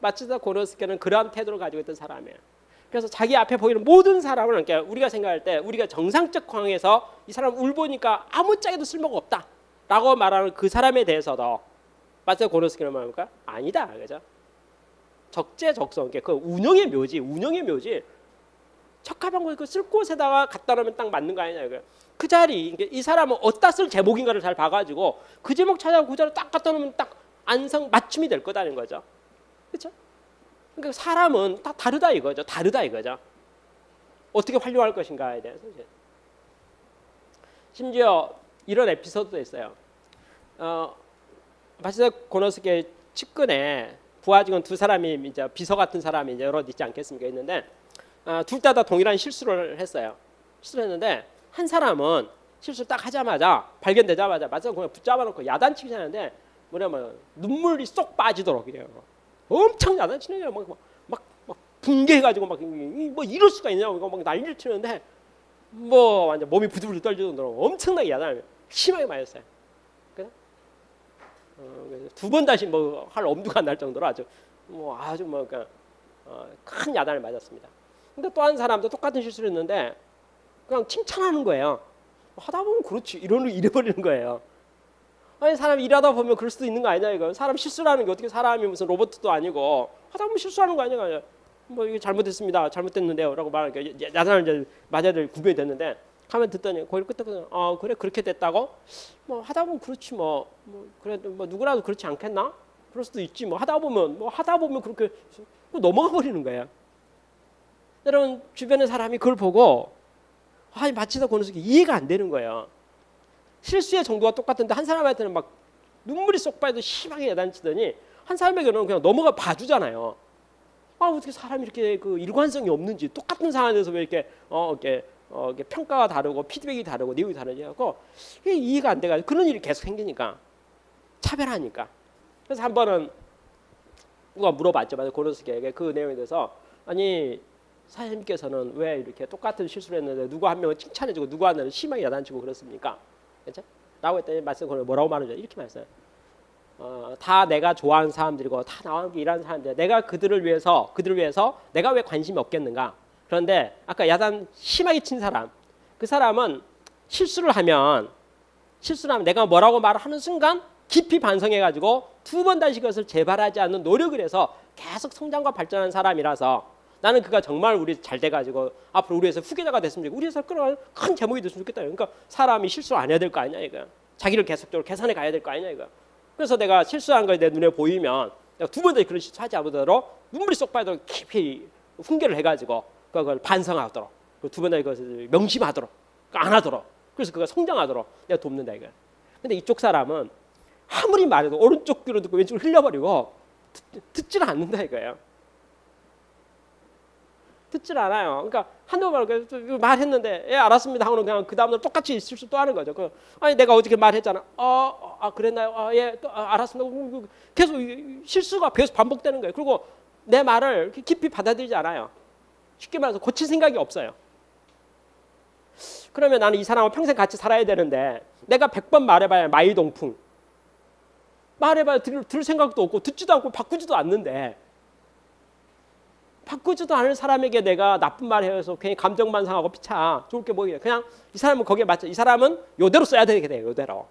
마츠다 고노스케는 그러한 태도를 가지고 있던 사람이에요. 그래서 자기 앞에 보이는 모든 사람을 그러니까 우리가 생각할 때 우리가 정상적 상황에서 이 사람 울보니까 아무짝에도 쓸모가 없다라고 말하는 그 사람에 대해서도 마츠다 고노스케는 말합니까? 아니다, 그죠? 적재적소, 그 운영의 묘지. 적합한 곳, 쓸 곳에다가 갖다 놓으면 딱 맞는 거 아니냐 이거예요. 그 자리, 이 사람은 어디다 쓸 제목인가를 잘 봐가지고 그 제목 찾아고 그 자리 딱 갖다 놓으면 딱 맞춤이 될 거다는 거죠. 그렇죠? 그러니까 사람은 다 다르다 이거죠. 어떻게 활용할 것인가에 대해서. 심지어 이런 에피소드도 있어요. 마츠다 고노스케 측근에 부하 직원 두 사람이 이제 비서 같은 사람이 이제 여러 있지 않겠습니까? 있는데 둘 다 동일한 실수를 했어요. 실수를 했는데 한 사람은 실수 딱 하자마자 발견되자마자 마츠다 고노스케 붙잡아놓고 야단치기 하는데 뭐냐면 눈물이 쏙 빠지도록 그냥 엄청 야단치는 거예요. 막 붕괴해가지고 뭐 이럴 수가 있냐고 막 난리를 치는데 뭐 완전 몸이 부들부들 떨리는 정도로 엄청나게 야단을 심하게 맞았어요. 두 번 다시 뭐 할 엄두가 안 날 정도로 아주 큰 야단을 맞았습니다. 근데 또 한 사람도 똑같은 실수를 했는데 그냥 칭찬하는 거예요. 하다 보면 그렇지 이래버리는 거예요. 아니 사람이 일하다 보면 그럴 수도 있는 거 아니냐 이거. 사람 실수라는 게 어떻게 사람이 무슨 로봇도 아니고 하다 보면 실수하는 거 아니냐. 뭐 이게 잘못됐습니다. 잘못됐는데요라고 말하니까 야단을 이제 맞아야 될 구별이 됐는데 가면 듣더니 거기를 끄떡끄떡 그래 그렇게 됐다고? 뭐 하다 보면 그렇지 그래도 뭐 누구라도 그렇지 않겠나? 그럴 수도 있지 하다 보면 그렇게 넘어가 버리는 거예요. 여러분 주변의 사람이 그걸 보고 마츠다 고노스케 이해가 안 되는 거예요. 실수의 정도가 똑같은데 한 사람한테는 막 눈물이 쏙 빠져도 심하게 야단치더니 한 사람에게는 그냥 넘어가 봐주잖아요. 어떻게 사람이 이렇게 그 일관성이 없는지 똑같은 상황에서 왜 이렇게 이렇게 평가가 다르고 피드백이 다르고 내용이 다르지 하고 이해가 안 돼가지고 그런 일이 계속 생기니까 차별하니까. 그래서 한 번은 누가 물어봤죠. 고노스케에게 그 내용에 대해서 아니 사장님께서는 왜 이렇게 똑같은 실수를 했는데 누구 한 명은 칭찬해주고 누구 한 명은 심하게 야단치고 그렇습니까? 그렇죠? 라고 했더니 뭐라고 말하죠? 이렇게 말했어요. 다 내가 좋아하는 사람들이고 다 나와 함께 일하는 사람들 내가 그들을 위해서 내가 왜 관심이 없겠는가? 그런데 아까 야단 심하게 친 사람 그 사람은 실수를 하면 내가 뭐라고 말하는 순간 깊이 반성해가지고 두 번 다시 그것을 재발하지 않는 노력을 해서 계속 성장과 발전하는 사람이라서 나는 그가 정말 우리 잘 돼가지고 앞으로 우리 회사 후계자가 됐으면 좋겠고 우리 회사 끌어가는 큰 제목이 됐으면 좋겠다. 그러니까 사람이 실수 안 해야 될 거 아니냐 이거. 자기를 계속적으로 개선해 가야 될 거 아니냐 이거. 그래서 내가 실수한 거 내 눈에 보이면 내가 두 번 더 그런 실수하지 않도록 눈물이 쏙 빠지도록 깊이 훈계를 해가지고 그걸 반성하도록 두 번 더 그것을 명심하도록 안 하도록 그래서 그가 성장하도록 내가 돕는다 이거. 근데 이쪽 사람은 아무리 말해도 오른쪽 귀로 듣고 왼쪽으로 흘려버리고 듣질 않는다 이거예요. 듣질 않아요. 그러니까 한두 번 말했는데 알았습니다 하고는 그냥 그 다음날 똑같이 실수 또 하는 거죠. 아니 내가 어저께 말했잖아. 그랬나요? 알았습니다. 계속 실수가 계속 반복되는 거예요. 그리고 내 말을 깊이 받아들이지 않아요. 쉽게 말해서 고칠 생각이 없어요. 그러면 나는 이 사람과 평생 같이 살아야 되는데 내가 100번 말해봐야 마이동풍. 말해봐야 들을 생각도 없고 듣지도 않고 바꾸지도 않는데, 바꾸지도 않을 사람에게 내가 나쁜 말 해서 괜히 감정만 상하고 피차 좋을 게 뭐예요. 그냥 이 사람은 거기에 맞죠. 이 사람은 요대로 써야 되게 돼요. 요대로.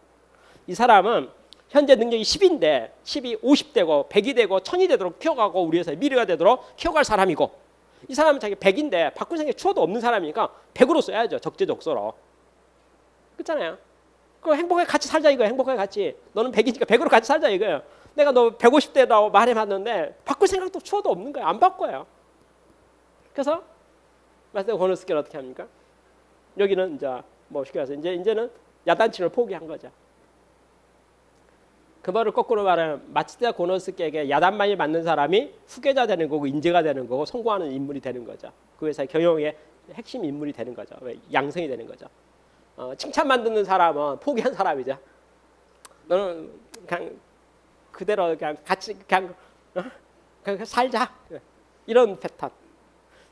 이 사람은 현재 능력이 10인데 10이 50되고 100이 되고 1000이 되도록 키워가고 우리 회사에 미래가 되도록 키워갈 사람이고, 이 사람은 자기 100인데 바꿀 생각이 추워도 없는 사람이니까 100으로 써야죠. 적재적소로. 그렇잖아요. 그 행복하게 같이 살자 이거예요. 행복하게 같이. 너는 100이니까 100으로 같이 살자 이거예요. 내가 너 150대라고 말해봤는데 바꿀 생각도 추워도 없는 거예요. 안 바꿔요. 그래서 마스터 고노스케는 어떻게 합니까? 여기는 이제 뭐 쉽게 말해서 이제는 야단치를 포기한 거죠. 그 말을 거꾸로 말하면 마츠다 고노스케에게 야단만이 맞는 사람이 후계자 되는 거고 인재가 되는 거고 성공하는 인물이 되는 거죠. 그 회사의 경영의 핵심 인물이 되는 거죠. 양성이 되는 거죠. 칭찬만 듣는 사람은 포기한 사람이죠. 너는 그냥 그대로 그냥 같이 그냥 살자, 이런 패턴.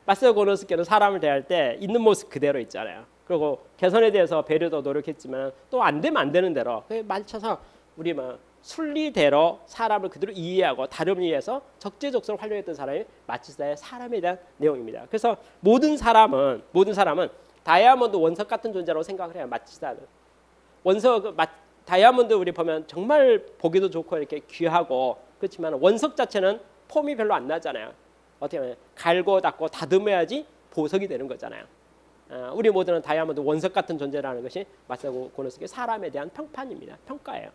마스터 고노스케는 사람을 대할 때 있는 모습 그대로 있잖아요. 그리고 개선에 대해서 배려도 노력했지만 또 안 되면 안 되는 대로 맞춰서 우리 뭐 순리대로 사람을 그대로 이해하고 다름을 이해해서 적재적소로 활용했던 사람이 마츠다의 사람에 대한 내용입니다. 그래서 모든 사람은 다이아몬드 원석 같은 존재라고 생각을 해요. 마츠다는 원석 다이아몬드 우리 보면 정말 보기도 좋고 이렇게 귀하고 그렇지만 원석 자체는 폼이 별로 안 나잖아요. 어떻게 보면 갈고 닦고 다듬어야지 보석이 되는 거잖아요. 우리 모두는 다이아몬드 원석 같은 존재라는 것이 마츠다 고노스케 사람에 대한 평판입니다. 평가예요.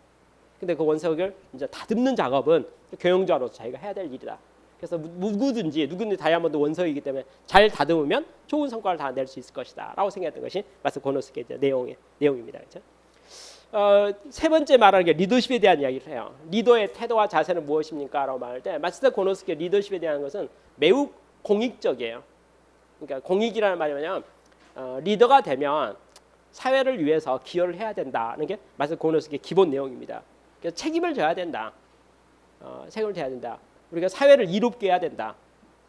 근데 그 원석을 이제 다듬는 작업은 경영자로서 자기가 해야 될 일이다. 그래서 누구든지 다이아몬드 원석이기 때문에 잘 다듬으면 좋은 성과를 다 낼 수 있을 것이다라고 생각했던 것이 마스터 고노스케의 내용입니다. 그렇죠? 세 번째 말하는 게 리더십에 대한 이야기를 해요. 리더의 태도와 자세는 무엇입니까? 라고 말할 때 마스터 고노스케 리더십에 대한 것은 매우 공익적이에요. 그러니까 공익이라는 말이 뭐냐면 리더가 되면 사회를 위해서 기여를 해야 된다는 게 마스터 고노스케의 기본 내용입니다. 그래서 책임을 져야 된다. 책임을 져야 된다. 우리가 사회를 이롭게 해야 된다.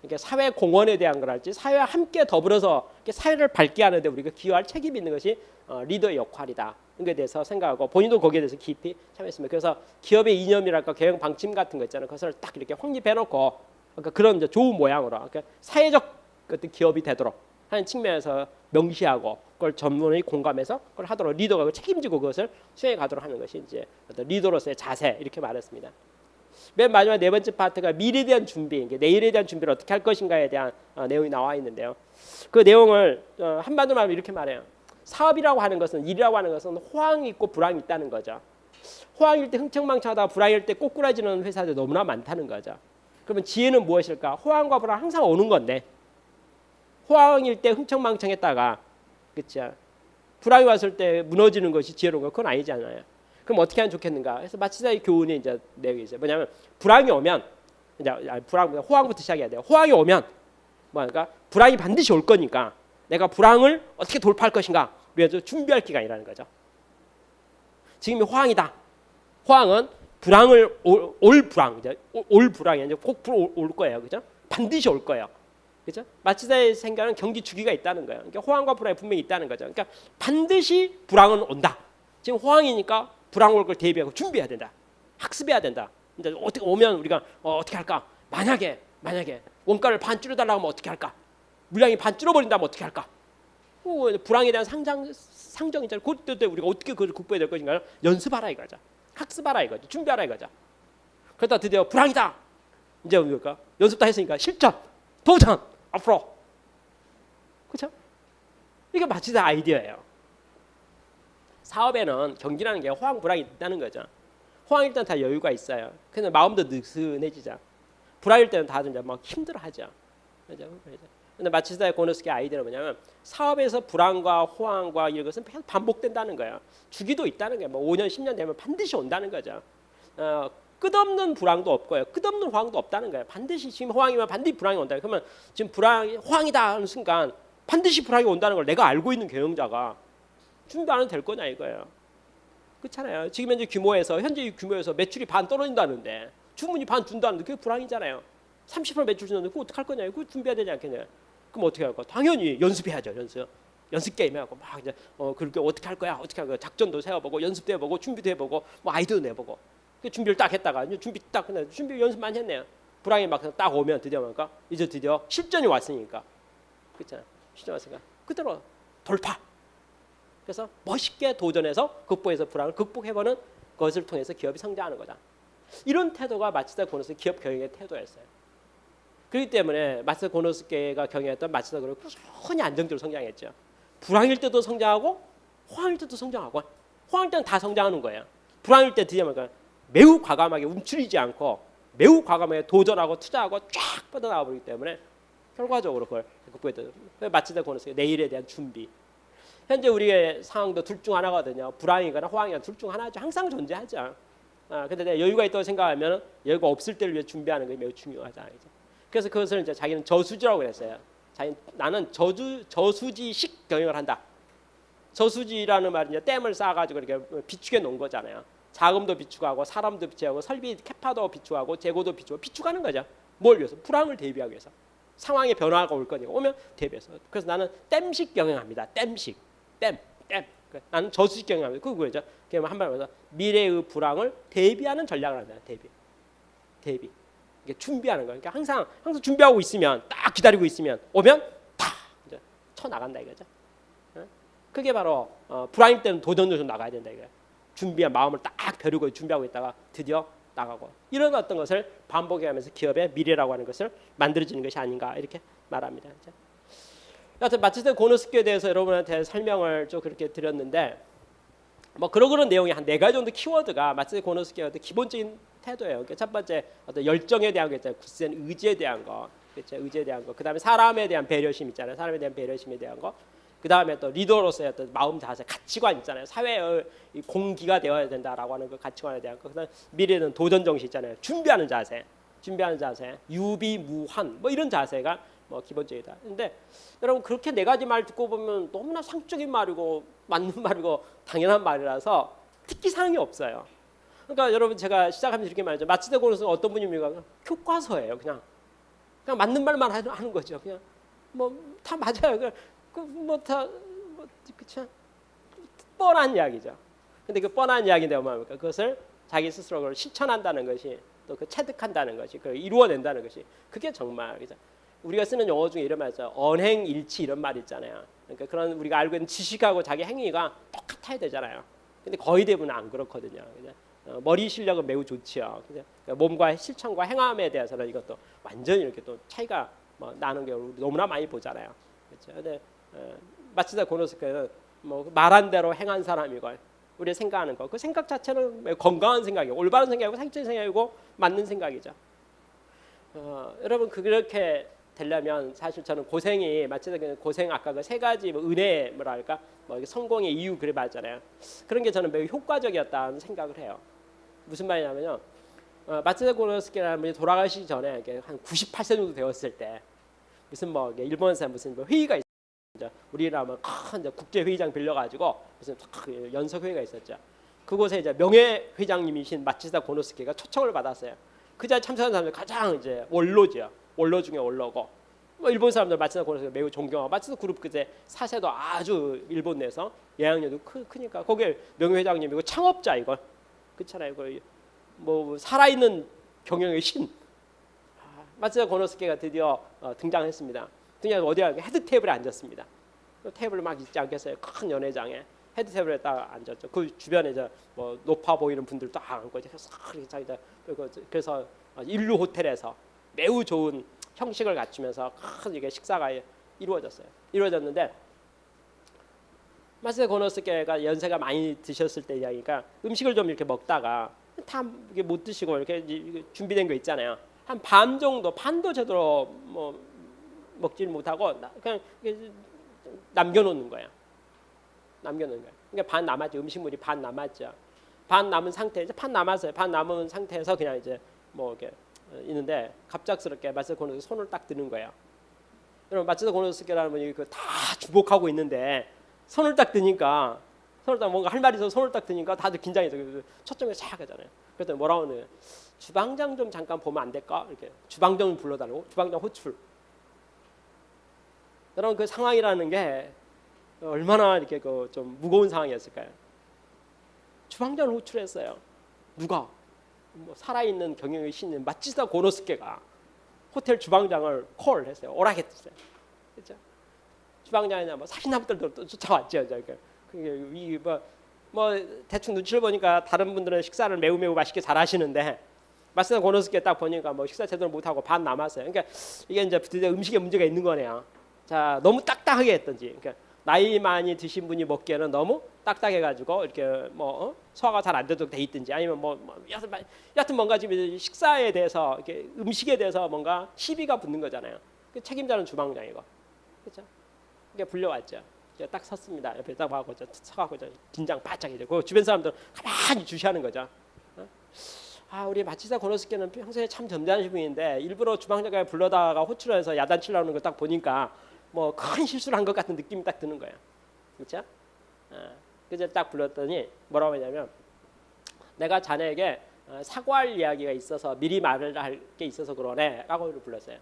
그러니까 사회 공헌에 대한 거랄지 사회와 함께 더불어서 사회를 밝게 하는데 우리가 기여할 책임이 있는 것이 리더의 역할이다. 이거에 대해서 생각하고 본인도 거기에 대해서 깊이 참여했습니다. 그래서 기업의 이념이랄까 경영 방침 같은 거 있잖아요. 그것을 딱 이렇게 확립해놓고 그러니까 그런 이제 좋은 모양으로 그러니까 사회적 어떤 기업이 되도록 하는 측면에서 명시하고 그걸 전문의 공감해서 그걸 하도록 리더가 책임지고 그것을 수행해 가도록 하는 것이 이제 어떤 리더로서의 자세 이렇게 말했습니다. 맨 마지막 네 번째 파트가 미래에 대한 준비, 내일에 대한 준비를 어떻게 할 것인가에 대한 내용이 나와 있는데요. 그 내용을 한마디로 말하면 이렇게 말해요. 사업이라고 하는 것은 일이라고 하는 것은 호황이 있고 불황이 있다는 거죠. 호황일 때 흥청망청하다가 불황일 때 꼬꾸라지는 회사들이 너무나 많다는 거죠. 그러면 지혜는 무엇일까? 호황과 불황 항상 오는 건데 호황일 때 흥청망청했다가 그렇죠. 불황이 왔을 때 무너지는 것이 지혜로운 거 그건 아니잖아요. 그럼 어떻게 하면 좋겠는가? 그래서 마츠다의 교훈이 이제 내용이 있어요. 뭐냐면 불황이 오면 이제 호황부터 시작해야 돼요. 호황이 오면 뭐랄까 불황이 반드시 올 거니까 내가 불황을 어떻게 돌파할 것인가 우리가 준비할 기간이라는 거죠. 지금이 호황이다. 호황은 불황을 올 불황 이제 올 불황이 이제 꼭 올 거예요. 그죠? 반드시 올 거예요. 그죠? 마츠다의 생각은 경기 주기가 있다는 거예요. 그러니까 호황과 불황이 분명히 있다는 거죠. 그러니까 반드시 불황은 온다. 지금 호황이니까 불황 올 걸 대비하고 준비해야 된다. 학습해야 된다. 이제 어떻게 오면 우리가 어떻게 할까? 만약에 원가를 반 줄여달라고 하면 어떻게 할까? 물량이 반 줄어버린다면 어떻게 할까? 불황에 대한 상정이잖아요. 그때 우리가 어떻게 그걸 극복해야 될 것인가를 연습하라 이거죠. 학습하라 이거죠. 준비하라 이거죠. 그러다 드디어 불황이다. 이제 우리가 연습 다 했으니까 실전, 도전, 앞으로. 그렇죠? 이게 마치다 아이디어예요. 사업에는 경기라는 게 호황 불황이 있다는 거죠. 호황일 때는 다 여유가 있어요. 그래서 마음도 느슨해지죠. 불황일 때는 다들 이제 막 힘들어하죠. 그렇죠? 근데 마츠다의 고노스케 아이디어는 뭐냐면 사업에서 불황과 호황과 이런 것은 계속 반복된다는 거예요. 주기도 있다는 거예요. 뭐 5년, 10년 되면 반드시 온다는 거죠. 끝없는 불황도 없고요. 끝없는 호황도 없다는 거예요. 반드시 지금 호황이면 반드시 불황이 온다. 그러면 지금 호황이다 하는 순간 반드시 불황이 온다는 걸 내가 알고 있는 경영자가 준비 안 해도 될 거냐 이거예요. 그렇잖아요. 지금 현재 규모에서 매출이 반 떨어진다는데 주문이 반 준다는데 그게 불황이잖아요. 30% 매출 주는데 그거 어떻게 할 거냐? 그거 준비해야 되지 않겠냐? 그럼 어떻게 할까? 당연히 연습해야죠. 연습 게임 해갖고 막 이제 그렇게 어떻게 할 거야? 작전도 세워보고 연습도 해보고 준비도 해보고 뭐 아이디어도 내보고 그 준비를 딱 했다가 준비 딱 끝나 준비 연습 많이 했네요. 불황이 막상 딱 오면 드디어 뭔가 이제 드디어 실전이 왔으니까 그렇잖아요. 실전 왔으니까 그대로 돌파. 그래서 멋있게 도전해서 극복해서 불황을 극복해보는 것을 통해서 기업이 성장하는 거다. 이런 태도가 마츠다 고노스케 기업 경영의 태도였어요. 그렇기 때문에 마츠다 고노스케가 경영했던 마츠다 그룹은 꾸준히 안정적으로 성장했죠. 불황일 때도 성장하고 호황일 때도 성장하고 호황일 때는 다 성장하는 거예요. 불황일 때 드디어 뭔가 매우 과감하게 움츠리지 않고 매우 과감하게 도전하고 투자하고 쫙 뻗어나가 버리기 때문에 결과적으로 그걸 극복했던 마츠다 고노스케 내일에 대한 준비. 현재 우리의 상황도 둘 중 하나거든요. 불황이거나 호황이거나 둘 중 하나죠. 항상 존재하죠. 근데 내가 여유가 있다고 생각하면 여유가 없을 때를 위해 준비하는 게 매우 중요하다. 그래서 그것을 이제 자기는 저수지라고 그랬어요. 나는 저수지식 경영을 한다. 저수지라는 말은 이제 댐을 쌓아가지고 이렇게 비축해 놓은 거잖아요. 자금도 비축하고 사람도 비축하고 설비 캐파도 비축하고 재고도 비축하는 거죠. 뭘 위해서? 불황을 대비하기 위해서. 상황의 변화가 올 거니까 오면 대비해서. 그래서 나는 댐식 경영합니다. 댐식. 댐. 나는 저수지 경영합니다. 그거 뭐죠? 그냥 한마디로 해서 미래의 불황을 대비하는 전략을 한다. 대비. 이게 준비하는 거예요. 그러니까 항상 준비하고 있으면 딱 기다리고 있으면 오면 다 이제 쳐 나간다 이거죠. 그게 바로 불황일 때는 도전도 나가야 된다 이거예요. 준비한 마음을 딱 벼르고 준비하고 있다가 드디어 나가고 이런 어떤 것을 반복해가면서 기업의 미래라고 하는 것을 만들어지는 것이 아닌가 이렇게 말합니다. 여하튼 마츠다 고노스케에 대해서 여러분한테 설명을 좀 그렇게 드렸는데 뭐 그런 내용이 한 4가지 정도 키워드가 마츠다 고노스케의 어떤 기본적인 태도예요. 그러니까 첫 번째 어떤 열정에 대한 거 있잖아요. 굳센 의지에 대한 거, 그렇죠? 의지에 대한 거. 그다음에 사람에 대한 배려심 있잖아요. 사람에 대한 배려심에 대한 거. 그다음에 또 리더로서의 어떤 마음 자세, 가치관 있잖아요. 사회의 공기가 되어야 된다라고 하는 그 가치관에 대한 거. 그다음 미래는 도전 정신 있잖아요. 준비하는 자세, 유비무환 뭐 이런 자세가 뭐 기본적이다. 근데 여러분 그렇게 4가지 말 듣고 보면 너무나 상적인 말이고 맞는 말이고 당연한 말이라서 특기사항이 없어요. 그러니까 여러분 제가 시작하면서 이렇게 말하죠. 마츠다 고노스케가 어떤 분입니까? 교과서예요. 그냥 맞는 말만 하는 거죠. 그냥 뭐 다 맞아요. 뭐다 그쵸? 뻔한 이야기죠. 근데 그 뻔한 이야기인데 뭐합니까? 그것을 자기 스스로 그걸 실천한다는 것이 또 그 체득한다는 것이 그걸 이루어낸다는 것이 그게 정말 그죠? 우리가 쓰는 용어 중에 이런 말 있죠. 언행일치 이런 말 있잖아요. 그러니까 그런 우리가 알고 있는 지식하고 자기 행위가 똑같아야 되잖아요. 근데 거의 대부분 안 그렇거든요. 그죠? 머리 실력은 매우 좋지요. 그죠? 그러니까 몸과 실천과 행함에 대해서는 이것도 완전히 이렇게 또 차이가 뭐 나는 경우 너무나 많이 보잖아요. 그렇죠? 근데 마츠다 고노스케는 뭐 말한 대로 행한 사람이고 우리가 생각하는 거, 그 생각 자체는 매우 건강한 생각이고 올바른 생각이고 상적인 생각이고 맞는 생각이죠. 여러분 그렇게 되려면 사실 저는 고생이 마치다 고생 아까 그 3가지 뭐 은혜 뭐랄까 뭐 성공의 이유 그래 봤잖아요. 그런 게 저는 매우 효과적이었다는 생각을 해요. 무슨 말이냐면요. 마츠다 고노스케라는 분이 돌아가시기 전에 이렇게 한 98세 정도 되었을 때 무슨 뭐 일본에서 무슨 뭐 회의가 있었죠. 우리나라 뭐 큰 국제 회의장 빌려가지고 무슨 연석 회의가 있었죠. 그곳에 이제 명예 회장님이신 마츠다 고노스케가 초청을 받았어요. 그 자리에 참석한 사람들 가장 이제 원로죠. 원로 중에 원로고 뭐 일본 사람들 마츠다 고노스케 매우 존경하고 마츠다 그룹 그때 사세도 아주 일본 내에서 영향력도 크니까 거기에 명예 회장님이고 창업자이고 그렇잖아요. 뭐 살아있는 경영의 신 마츠다 고노스케가 드디어 등장했습니다. 등장해서 어디가 헤드 테이블에 앉았습니다. 테이블 막 있지 않겠어요? 큰 연회장에 헤드 테이블에 딱 앉았죠. 그 주변에 이제 뭐 높아 보이는 분들 딱 앉고 그래서 인류 호텔에서 매우 좋은 형식을 갖추면서 큰 이게 식사가 이루어졌는데 마츠다 고노스케가 연세가 많이 드셨을 때 이야기니까 음식을 좀 이렇게 먹다가 다 이게 못 드시고 이렇게 준비된 거 있잖아요. 한 반 정도 반도 제대로 뭐 먹지 못하고 그냥 남겨놓는 거야. 그러니까 반 남았죠. 음식물이 반 남았죠. 반 남은 상태 이제 반 남았어요. 반 남은 상태에서 그냥 이제 뭐 이렇게 있는데 갑작스럽게 마츠다 고노스케 손을 딱 드는 거예요. 여러분 마츠다 고노스케라는 분이 그 다 주목하고 있는데 손을 딱 드니까 뭔가 할 말이 있어서 손을 딱 드니까 다들 긴장해서 초점이 싹 하잖아요. 그랬더니 뭐라고 하는 주방장 좀 잠깐 보면 안 될까? 이렇게 주방장을 불러달라고. 주방장 호출. 여러분 그 상황이라는 게 얼마나 이렇게 좀 무거운 상황이었을까요? 주방장을 호출했어요. 누가? 뭐 살아있는 경영의 신인 마치다 고노스케가 호텔 주방장을 콜했어요. 오라겠어요. 그렇죠? 주방장이나 뭐 사기남들도 또 쫓아왔죠. 그게 뭐 대충 눈치를 보니까 다른 분들은 식사를 매우 맛있게 잘하시는데 마치다 고노스케 딱 보니까 뭐 식사 제대로 못하고 반 남았어요. 그러니까 이게 이제 음식에 문제가 있는 거네요. 자, 너무 딱딱하게 했던지. 그러니까 나이 많이 드신 분이 먹기에는 너무 딱딱해가지고 이렇게 뭐 소화가 잘 안 되도록 돼 있든지 아니면 여하튼 뭔가 지금 식사에 대해서 이렇게 음식에 대해서 뭔가 시비가 붙는 거잖아요. 그 책임자는 주방장이고, 그렇죠? 그러니까 불려왔죠. 딱 섰습니다. 옆에 딱 하고 서가고 긴장 바짝 이제 그 주변 사람들 가만히 주시하는 거죠. 우리 마치다 고노스케는 평소에 참 점잖으신 분인데 일부러 주방장까지 불러다가 호출을 해서 야단치려는 걸 딱 보니까 뭐 큰 실수를 한 것 같은 느낌이 딱 드는 거예요. 그렇죠? 그래서 딱 불렀더니 뭐라고 하냐면 내가 자네에게 사과할 이야기가 있어서 미리 말을 할 게 있어서 그러네 라고 불렀어요.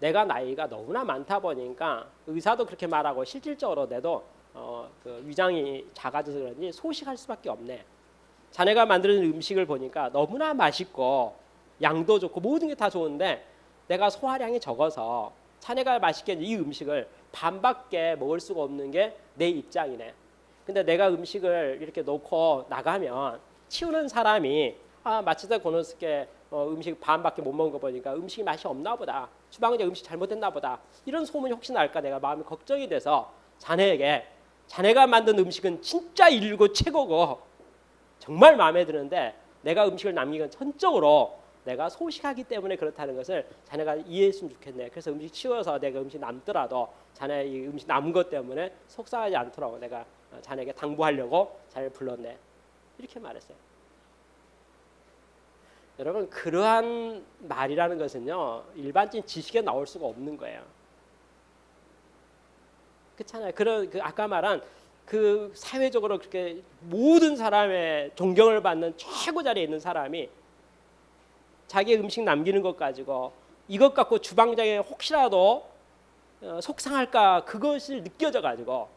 내가 나이가 너무나 많다 보니까 의사도 그렇게 말하고 실질적으로 내도 그 위장이 작아져서 그런지 소식할 수밖에 없네. 자네가 만드는 음식을 보니까 너무나 맛있고 양도 좋고 모든 게 다 좋은데 내가 소화량이 적어서 자네가 맛있게 이 음식을 반밖에 먹을 수가 없는 게 내 입장이네. 근데 내가 음식을 이렇게 놓고 나가면 치우는 사람이 마치다 고노스케 음식 반밖에 못 먹은 거 보니까 음식이 맛이 없나 보다. 주방장 음식 잘못했나 보다. 이런 소문이 혹시 날까 내가 마음이 걱정이 돼서 자네에게 자네가 만든 음식은 진짜 일이고 최고고 정말 마음에 드는데 내가 음식을 남기건 전적으로 내가 소식하기 때문에 그렇다는 것을 자네가 이해했으면 좋겠네. 그래서 음식 치워서 내가 음식 남더라도 자네 이 음식 남은 것 때문에 속상하지 않도록 내가 자네에게 당부하려고 자네를 불렀네. 이렇게 말했어요. 여러분 그러한 말이라는 것은요 일반적인 지식에 나올 수가 없는 거예요. 그렇잖아요. 아까 말한 그 사회적으로 그렇게 모든 사람의 존경을 받는 최고 자리에 있는 사람이 자기 음식 남기는 것 가지고 이것 갖고 주방장에 혹시라도 속상할까 그것을 느껴져 가지고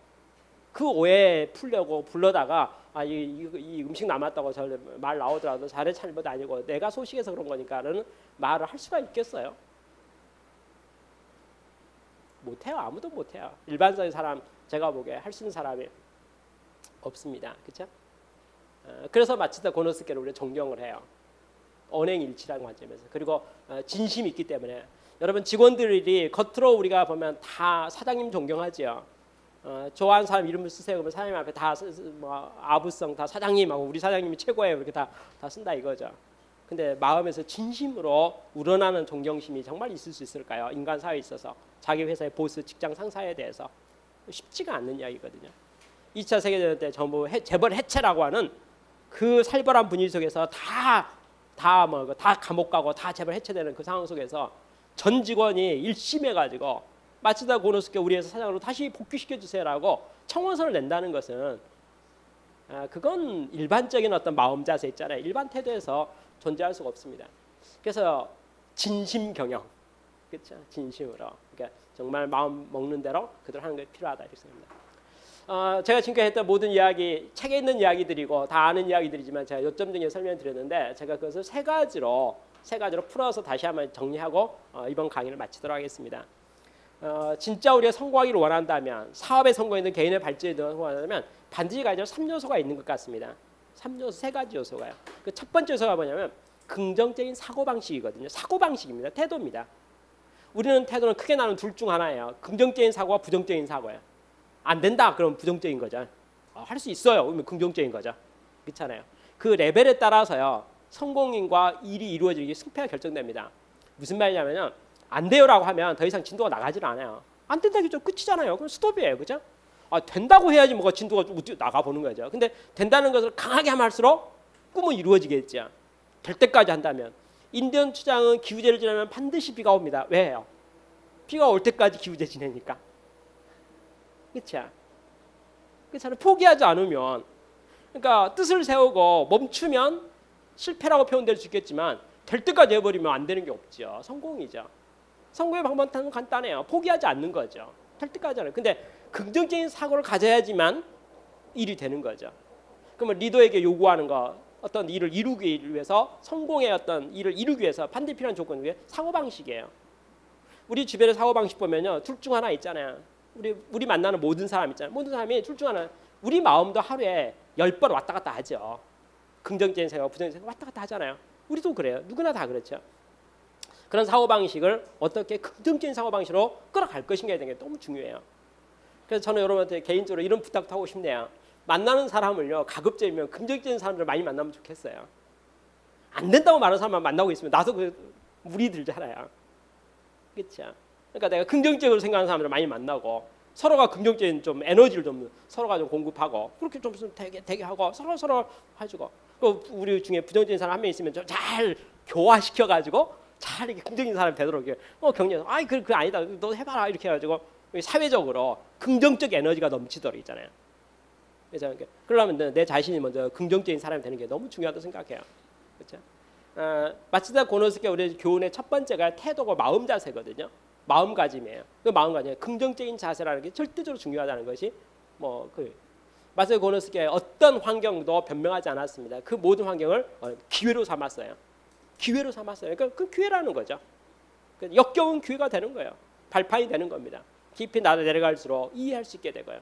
그 오해 풀려고 불러다가 이 음식 남았다고 말 나오더라도 자네 잘못 아니고 내가 소식해서 그런 거니까는 말을 할 수가 있겠어요? 못해요. 아무도 못해요. 일반적인 사람 제가 보기에 할 수 있는 사람이 없습니다. 그렇죠? 그래서 마치다 고노스케를 우리가 존경을 해요. 언행일치라는 관점에서. 그리고 진심이 있기 때문에 여러분 직원들이 겉으로 우리가 보면 다 사장님 존경하지요. 좋아하는 사람 이름을 쓰세요. 그러면 사장님 앞에 다 뭐 아부성 다 사장님하고 우리 사장님이 최고예요. 이렇게 다 쓴다 이거죠. 근데 마음에서 진심으로 우러나는 존경심이 정말 있을 수 있을까요? 인간 사회에 있어서 자기 회사의 보스, 직장 상사에 대해서 쉽지가 않는 이야기거든요. 2차 세계대전 때 전부 재벌 해체라고 하는 그 살벌한 분위기 속에서 다 감옥 가고 다 재벌 해체되는 그 상황 속에서 전 직원이 일심해가지고 마치다 고노스케 우리 회사 사장으로 다시 복귀시켜 주세요라고 청원서를 낸다는 것은 그건 일반적인 어떤 마음 자세 있잖아요. 일반 태도에서 존재할 수가 없습니다. 그래서 진심 경영, 그렇죠? 진심으로, 그러니까 정말 마음 먹는 대로 그대로 하는 게 필요하다 이렇게 생각합니다. 제가 지금까지 했던 모든 이야기, 책에 있는 이야기들이고 다 아는 이야기들이지만 제가 요점적인 설명을 드렸는데 제가 그것을 세 가지로 풀어서 다시 한번 정리하고 이번 강의를 마치도록 하겠습니다. 진짜 우리가 성공하기를 원한다면 사업의 성공이든 개인의 발전이든 성공한다면 반드시 가지고 3요소가 있는 것 같습니다. 3요소, 세 가지 요소가요. 그 첫 번째 요소가 뭐냐면 긍정적인 사고방식이거든요. 사고방식입니다. 태도입니다. 우리는 태도는 크게 나누는 둘 중 하나예요. 긍정적인 사고와 부정적인 사고예요. 안 된다 그러면 부정적인 거죠. 할 수 있어요. 그러면 긍정적인 거죠. 그렇잖아요. 그 레벨에 따라서요. 성공인과 일이 이루어지기 승패가 결정됩니다. 무슨 말이냐면요. 안 돼요라고 하면 더 이상 진도가 나가질 않아요. 안 된다기죠. 끝이잖아요. 그럼 스톱이에요. 그죠? 된다고 해야지 뭐가 진도가 나가보는 거죠. 근데 된다는 것을 강하게 하면 할수록 꿈은 이루어지겠죠. 될 때까지 한다면. 인디언 추장은 기후제를 지나면 반드시 비가 옵니다. 왜요? 비가 올 때까지 기후제 지내니까. 그렇죠? 그렇잖아요. 포기하지 않으면, 그러니까 뜻을 세우고 멈추면 실패라고 표현될 수 있겠지만 될 때까지 해버리면 안 되는 게 없죠. 성공이죠. 성공의 방법은 간단해요. 포기하지 않는 거죠. 될 때까지 하는. 근데 긍정적인 사고를 가져야지만 일이 되는 거죠. 그러면 리더에게 요구하는 거 어떤 일을 이루기 위해서 성공의 어떤 일을 이루기 위해서 반드시 필요한 조건이 사고방식이에요. 우리 주변의 사고방식 보면요. 둘 중 하나 있잖아요. 우리 만나는 모든 사람 있잖아요. 모든 사람이 둘 중 하나. 우리 마음도 하루에 10번 왔다 갔다 하죠. 긍정적인 생각, 부정적인 생각 왔다 갔다 하잖아요. 우리도 그래요. 누구나 다 그렇죠. 그런 사고방식을 어떻게 긍정적인 사고방식으로 끌어갈 것인가에 대한 게 너무 중요해요. 그래서 저는 여러분한테 개인적으로 이런 부탁도 하고 싶네요. 만나는 사람을요. 가급적이면 긍정적인 사람들을 많이 만나면 좋겠어요. 안 된다고 말하는 사람만 만나고 있으면 나도 무리 들잖아요. 그렇죠? 그러니까 내가 긍정적으로 생각하는 사람들을 많이 만나고 서로가 긍정적인 좀 에너지를 좀 서로가 좀 공급하고 그렇게 좀 되게 하고 서로 해주고 또 우리 중에 부정적인 사람 한 명 있으면 좀 잘 교화시켜 가지고 잘 이렇게 긍정적인 사람이 되도록 격려. 아이 그 아니다. 너 해봐라 이렇게 해가지고 사회적으로 긍정적 에너지가 넘치도록 있잖아요. 그래서 그러려면 내 자신이 먼저 긍정적인 사람이 되는 게 너무 중요하다고 생각해요. 그렇죠? 마치다 고노스케 우리 교훈의 첫 번째가 태도고 마음 자세거든요. 마음가짐이에요. 그 마음가짐, 긍정적인 자세라는 게 절대적으로 중요하다는 것이 마치다 고노스케 어떤 환경도 변명하지 않았습니다. 그 모든 환경을 기회로 삼았어요. 기회로 삼았어요. 그러니까 그 기회라는 거죠. 역겨운 기회가 되는 거예요. 발판이 되는 겁니다. 깊이 내려갈수록 이해할 수 있게 되고요.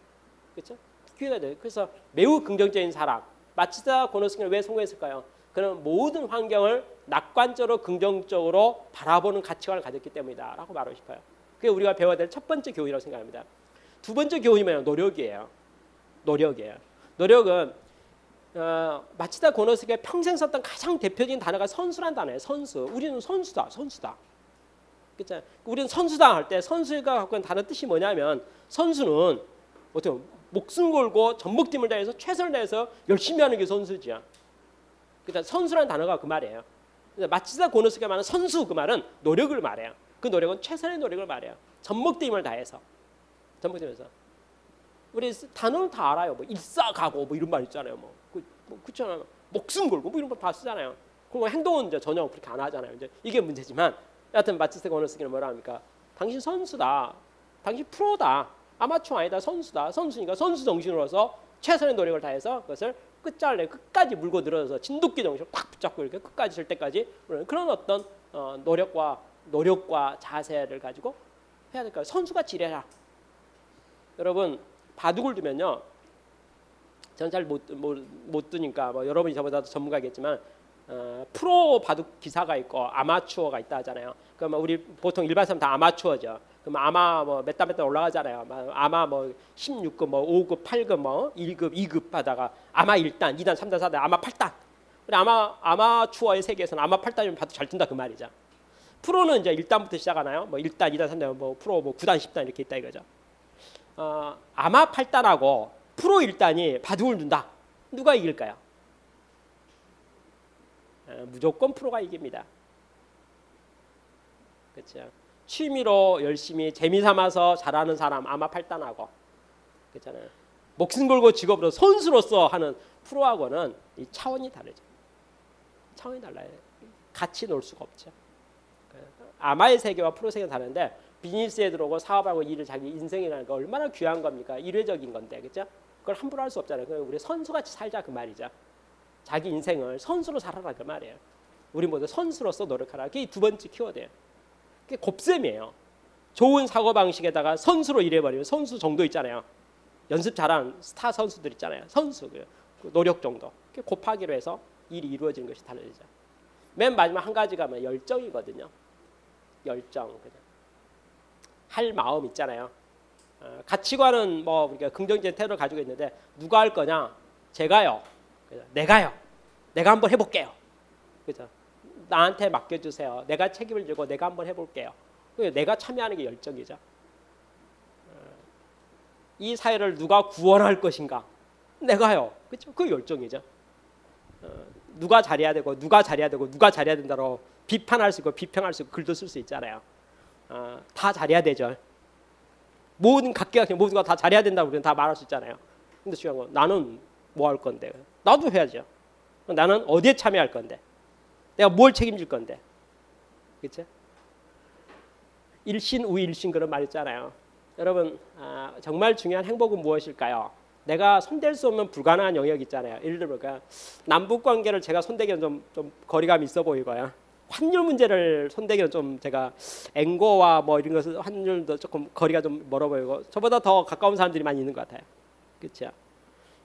그렇죠? 기회가 돼요. 그래서 매우 긍정적인 사람. 마치다 고노스케는 왜 성공했을까요? 그는 모든 환경을 낙관적으로 긍정적으로 바라보는 가치관을 가졌기 때문이다라고 말하고 싶어요. 그게 우리가 배워야 될 첫 번째 교훈이라고 생각합니다. 두 번째 교훈이 뭐냐면 노력이에요. 노력은 마치다 고노스케가 평생 썼던 가장 대표적인 단어가 선수란 단어예요. 선수. 우리는 선수다. 그렇죠? 우리는 선수다 할 때 선수가 갖고 있는 단어 뜻이 뭐냐면 선수는 어떻게 목숨 걸고 전복팀을 다해서 최선을 다해서 열심히 하는 게 선수지요. 그러니까 선수라는 단어가 그 말이에요. 마치다 고노스케가 말하는 선수 그 말은 노력을 말해요. 그 노력은 최선의 노력을 말해요. 전복팀을 다해서. 우리 단어는 다 알아요. 뭐 일사각오 뭐 이런 말 있잖아요. 그렇잖아요. 목숨 걸고 뭐 이런 거 다 쓰잖아요. 그럼 행동은 이제 전혀 그렇게 안 하잖아요. 이제 이게 문제지만 여하튼 마치다 고노스케는 뭐라 합니까? 당신 선수다. 당신 프로다. 아마추어 아니다. 선수다. 선수니까 선수 정신으로서 최선의 노력을 다해서 그것을 끝까지 물고 늘어져서 진돗개 정신을 꽉 붙잡고 이렇게 끝까지 질 때까지 그런 어떤 노력과 자세를 가지고 해야 될까요? 선수같이 일해라. 여러분 바둑을 두면요. 저는 잘 못 두니까 여러분이 저보다 전문가겠지만 프로 바둑 기사가 있고 아마추어가 있다 하잖아요. 그러면 우리 보통 일반 사람 다 아마추어죠. 그럼 아마 몇 단 올라가잖아요. 아마 16급 5급 8급 1급 2급 하다가 아마 1단 2단 3단 4단 아마 8단. 우리 아마추어의 세계에서는 아마 8단이면 바둑 잘 둔다 그 말이죠. 프로는 이제 1단부터 시작하나요? 1단 2단 3단 프로 9단 10단 이렇게 있다 이거죠. 아마 8단하고 프로 1단이 바둑을 둔다. 누가 이길까요? 무조건 프로가 이깁니다. 그렇죠. 취미로 열심히 재미삼아서 잘하는 사람 아마 8단하고 그렇잖아요. 목숨 걸고 직업으로 선수로서 하는 프로하고는 이 차원이 다르죠. 차원이 달라요. 같이 놀 수가 없죠. 아마의 세계와 프로 세계는 다른데 비즈니스에 들어오고 사업하고 일을 자기 인생이라는 거 얼마나 귀한 겁니까? 일회적인 건데 그렇죠? 그걸 함부로 할 수 없잖아요. 우리 선수같이 살자 그 말이죠. 자기 인생을 선수로 살아라 그 말이에요. 우리 모두 선수로서 노력하라. 그게 두 번째 키워드예요. 그게 곱셈이에요. 좋은 사고방식에다가 선수로 일해버리면 선수 정도 있잖아요. 연습 잘하는 스타 선수들 있잖아요. 선수 그 노력 정도. 그게 곱하기로 해서 일이 이루어지는 것이 달라지죠. 맨 마지막 한 가지가 열정이거든요. 열정. 할 마음 있잖아요. 가치관은 우리가 긍정적인 태도를 가지고 있는데 누가 할 거냐? 제가요. 내가요. 내가 한번 해볼게요. 그죠? 나한테 맡겨주세요. 내가 책임을 지고 내가 한번 해볼게요. 내가 참여하는 게 열정이죠. 이 사회를 누가 구원할 것인가? 내가요. 그렇죠? 그 열정이죠. 누가 잘해야 되고 누가 잘해야 되고 누가 잘해야 된다로 비판할 수 있고 비평할 수 있고 글도 쓸 수 있잖아요. 다 잘해야 되죠. 모든 각계각층 모두가 다 잘해야 된다고 우리는 다 말할 수 있잖아요. 근데 중요한 건 나는 뭐 할 건데? 나도 해야죠. 나는 어디에 참여할 건데? 내가 뭘 책임질 건데? 그렇죠? 일신 우일신 그런 말 있잖아요. 여러분 정말 중요한 행복은 무엇일까요? 내가 손댈 수 없는 불가능한 영역 있잖아요. 예를 들면 남북 관계를 제가 손대기는 좀 거리감이 있어 보이고요. 환율 문제를 손대기는 좀 제가 앵고와 뭐 이런 것을 환율도 조금 거리가 좀 멀어 보이고 저보다 더 가까운 사람들이 많이 있는 것 같아요. 그렇죠?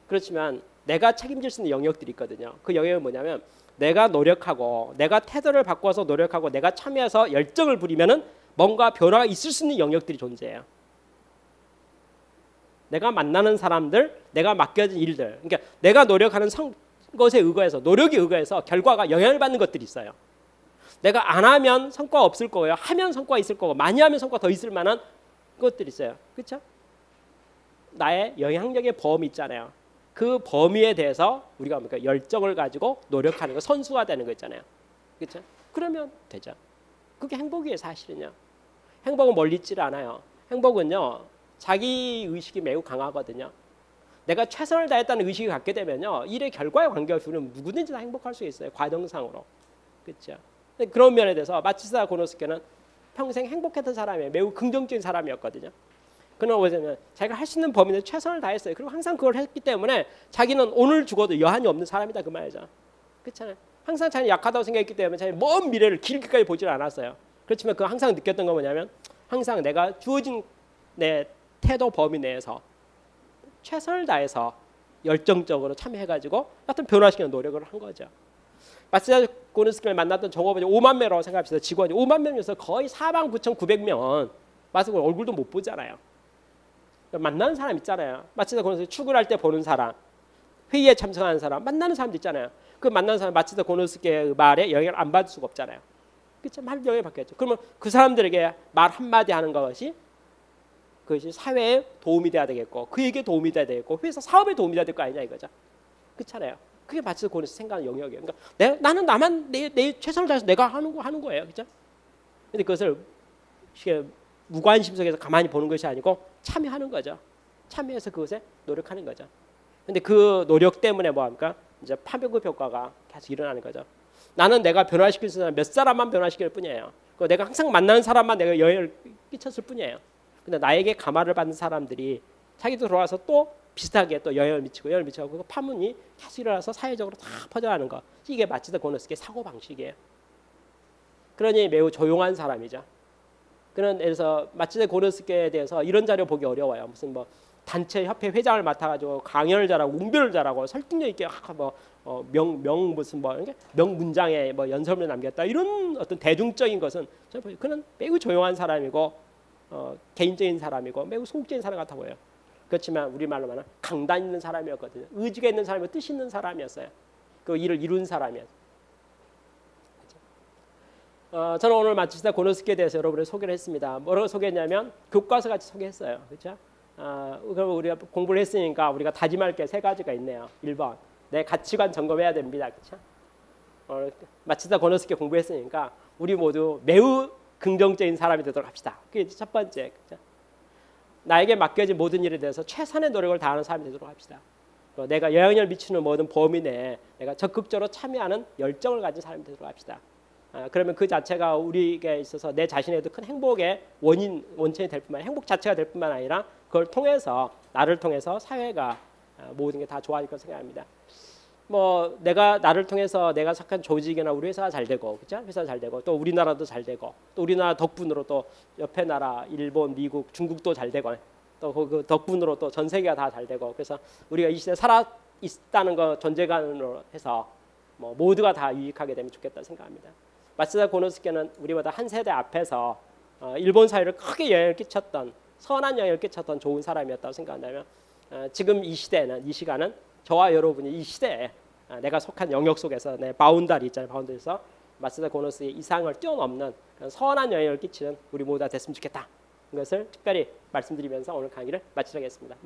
그렇지만 내가 책임질 수 있는 영역들이 있거든요. 그 영역은 뭐냐면 내가 노력하고 내가 태도를 바꿔서 노력하고 내가 참여해서 열정을 부리면은 뭔가 변화가 있을 수 있는 영역들이 존재해요. 내가 만나는 사람들, 내가 맡겨진 일들, 그러니까 내가 노력하는 것에 의거해서 노력에 의거해서 결과가 영향을 받는 것들이 있어요. 내가 안 하면 성과가 없을 거고요. 하면 성과가 있을 거고 많이 하면 성과가 더 있을 만한 것들이 있어요. 그렇죠? 나의 영향력의 범위 있잖아요. 그 범위에 대해서 우리가 뭡니까? 열정을 가지고 노력하는 거, 선수가 되는 거 있잖아요. 그렇죠? 그러면 되죠. 그게 행복이에요, 사실은요. 행복은 멀리 있질 않아요. 행복은요, 자기 의식이 매우 강하거든요. 내가 최선을 다했다는 의식이 갖게 되면요, 일의 결과에 관계없이 누구든지 다 행복할 수 있어요. 과정상으로. 그렇죠? 그런 면에 대해서 마츠다 고노스케는 평생 행복했던 사람이에요. 매우 긍정적인 사람이었거든요. 그는 뭐냐면 자기가 할 수 있는 범위 내에 최선을 다했어요. 그리고 항상 그걸 했기 때문에 자기는 오늘 죽어도 여한이 없는 사람이다 그 말이죠. 그렇잖아요. 항상 자기는 약하다고 생각했기 때문에 자기 먼 미래를 길게까지 보질 않았어요. 그렇지만 그 항상 느꼈던 건 뭐냐면 항상 내가 주어진 내 태도 범위 내에서 최선을 다해서 열정적으로 참여해가지고 어떤 변화시키는 노력을 한 거죠. 마츠다 고노스케를 만났던 종업원이 5만 명이라고 생각합시다. 직원이 5만 명이어서 거의 49,900명은 마츠다 얼굴도 못 보잖아요. 만나는 사람 있잖아요. 마츠다 고노스케 출근할 때 보는 사람, 회의에 참석하는 사람, 만나는 사람도 있잖아요. 그 만나는 사람 마츠다 고노스케의 말에 영향을 안 받을 수가 없잖아요. 그렇죠? 말 영향을 받겠죠. 그러면 그 사람들에게 말 한마디 하는 것이 그것이 사회에 도움이 돼야 되겠고 그에게 도움이 돼야 되겠고 회사 사업에 도움이 돼야 될 거 아니냐 이거죠. 그렇잖아요. 그게 마츠다 고노스케 생각하는 영역이에요. 그러니까 나는 나만 내 최선을 다해서 내가 하는 거예요. 그렇죠? 근데 그것을 무관심 속에서 가만히 보는 것이 아니고 참여하는 거죠. 참여해서 그것에 노력하는 거죠. 근데 그 노력 때문에 뭐합니까? 이제 파급력 효과가 계속 일어나는 거죠. 나는 내가 변화시킬 수 있는 몇 사람만 변화시킬 뿐이에요. 내가 항상 만나는 사람만 내가 영향을 끼쳤을 뿐이에요. 근데 나에게 감화를 받는 사람들이 자기도 들어와서 또 비슷하게 또 영향을 미치고 그 파문이 계속 일어나서 사회적으로 다 퍼져가는 거. 이게 마츠다 고노스케의 사고 방식이에요. 그러니 매우 조용한 사람이죠. 그래서 마츠다 고노스케에 대해서 이런 자료 보기 어려워요. 무슨 뭐 단체 협회 회장을 맡아가지고 강연을 잘하고 웅변을 잘하고 설득력 있게 무슨 명문장에 뭐 연설문을 남겼다 이런 어떤 대중적인 것은 그는 매우 조용한 사람이고 개인적인 사람이고 매우 소극적인 사람 같아 보여요. 그렇지만 우리말로 말하면 강단 있는 사람이었거든요. 의지가 있는 사람이고 뜻 있는 사람이었어요. 그 일을 이룬 사람이었어요. 저는 오늘 마츠다 고노스케에 대해서 여러분을 소개를 했습니다. 뭐라고 소개했냐면 교과서 같이 소개했어요. 그렇죠? 그럼 우리가 공부를 했으니까 우리가 다짐할 게 세 가지가 있네요. 1번, 내 가치관 점검해야 됩니다. 그렇죠? 마츠다 고노스케 공부했으니까 우리 모두 매우 긍정적인 사람이 되도록 합시다. 그게 첫 번째. 그렇죠? 나에게 맡겨진 모든 일에 대해서 최선의 노력을 다하는 사람이 되도록 합시다. 내가 영향을 미치는 모든 범위 내에 내가 적극적으로 참여하는 열정을 가진 사람이 되도록 합시다. 그러면 그 자체가 우리에게 있어서 내 자신에도 큰 행복의 원천이 될 뿐만 아니라 행복 자체가 될 뿐만 아니라 그걸 통해서 나를 통해서 사회가 모든 게 다 좋아질 거라고 생각합니다. 뭐 내가 나를 통해서 내가 속한 조직이나 우리 회사가 잘 되고, 그렇죠? 회사가 잘 되고 또 우리나라도 잘 되고 또 우리나라 덕분으로 또 옆에 나라 일본, 미국, 중국도 잘 되고 또 그 덕분으로 또 전 세계가 다 잘 되고 그래서 우리가 이 시대에 살아 있다는 거 존재감으로 해서 뭐 모두가 다 유익하게 되면 좋겠다 생각합니다. 마츠다 고노스케는 우리보다 한 세대 앞에서 일본 사회를 크게 영향을 끼쳤던 선한 영향을 끼쳤던 좋은 사람이었다고 생각한다면 지금 이 시대는 이 시간은 저와 여러분이 이 시대에 내가 속한 영역 속에서 내 바운다리 있잖아요. 바운다리에서 마츠다 고노스케의 이상을 뛰어넘는 그런 선한 영향을 끼치는 우리 모두가 됐으면 좋겠다. 이것을 특별히 말씀드리면서 오늘 강의를 마치겠습니다.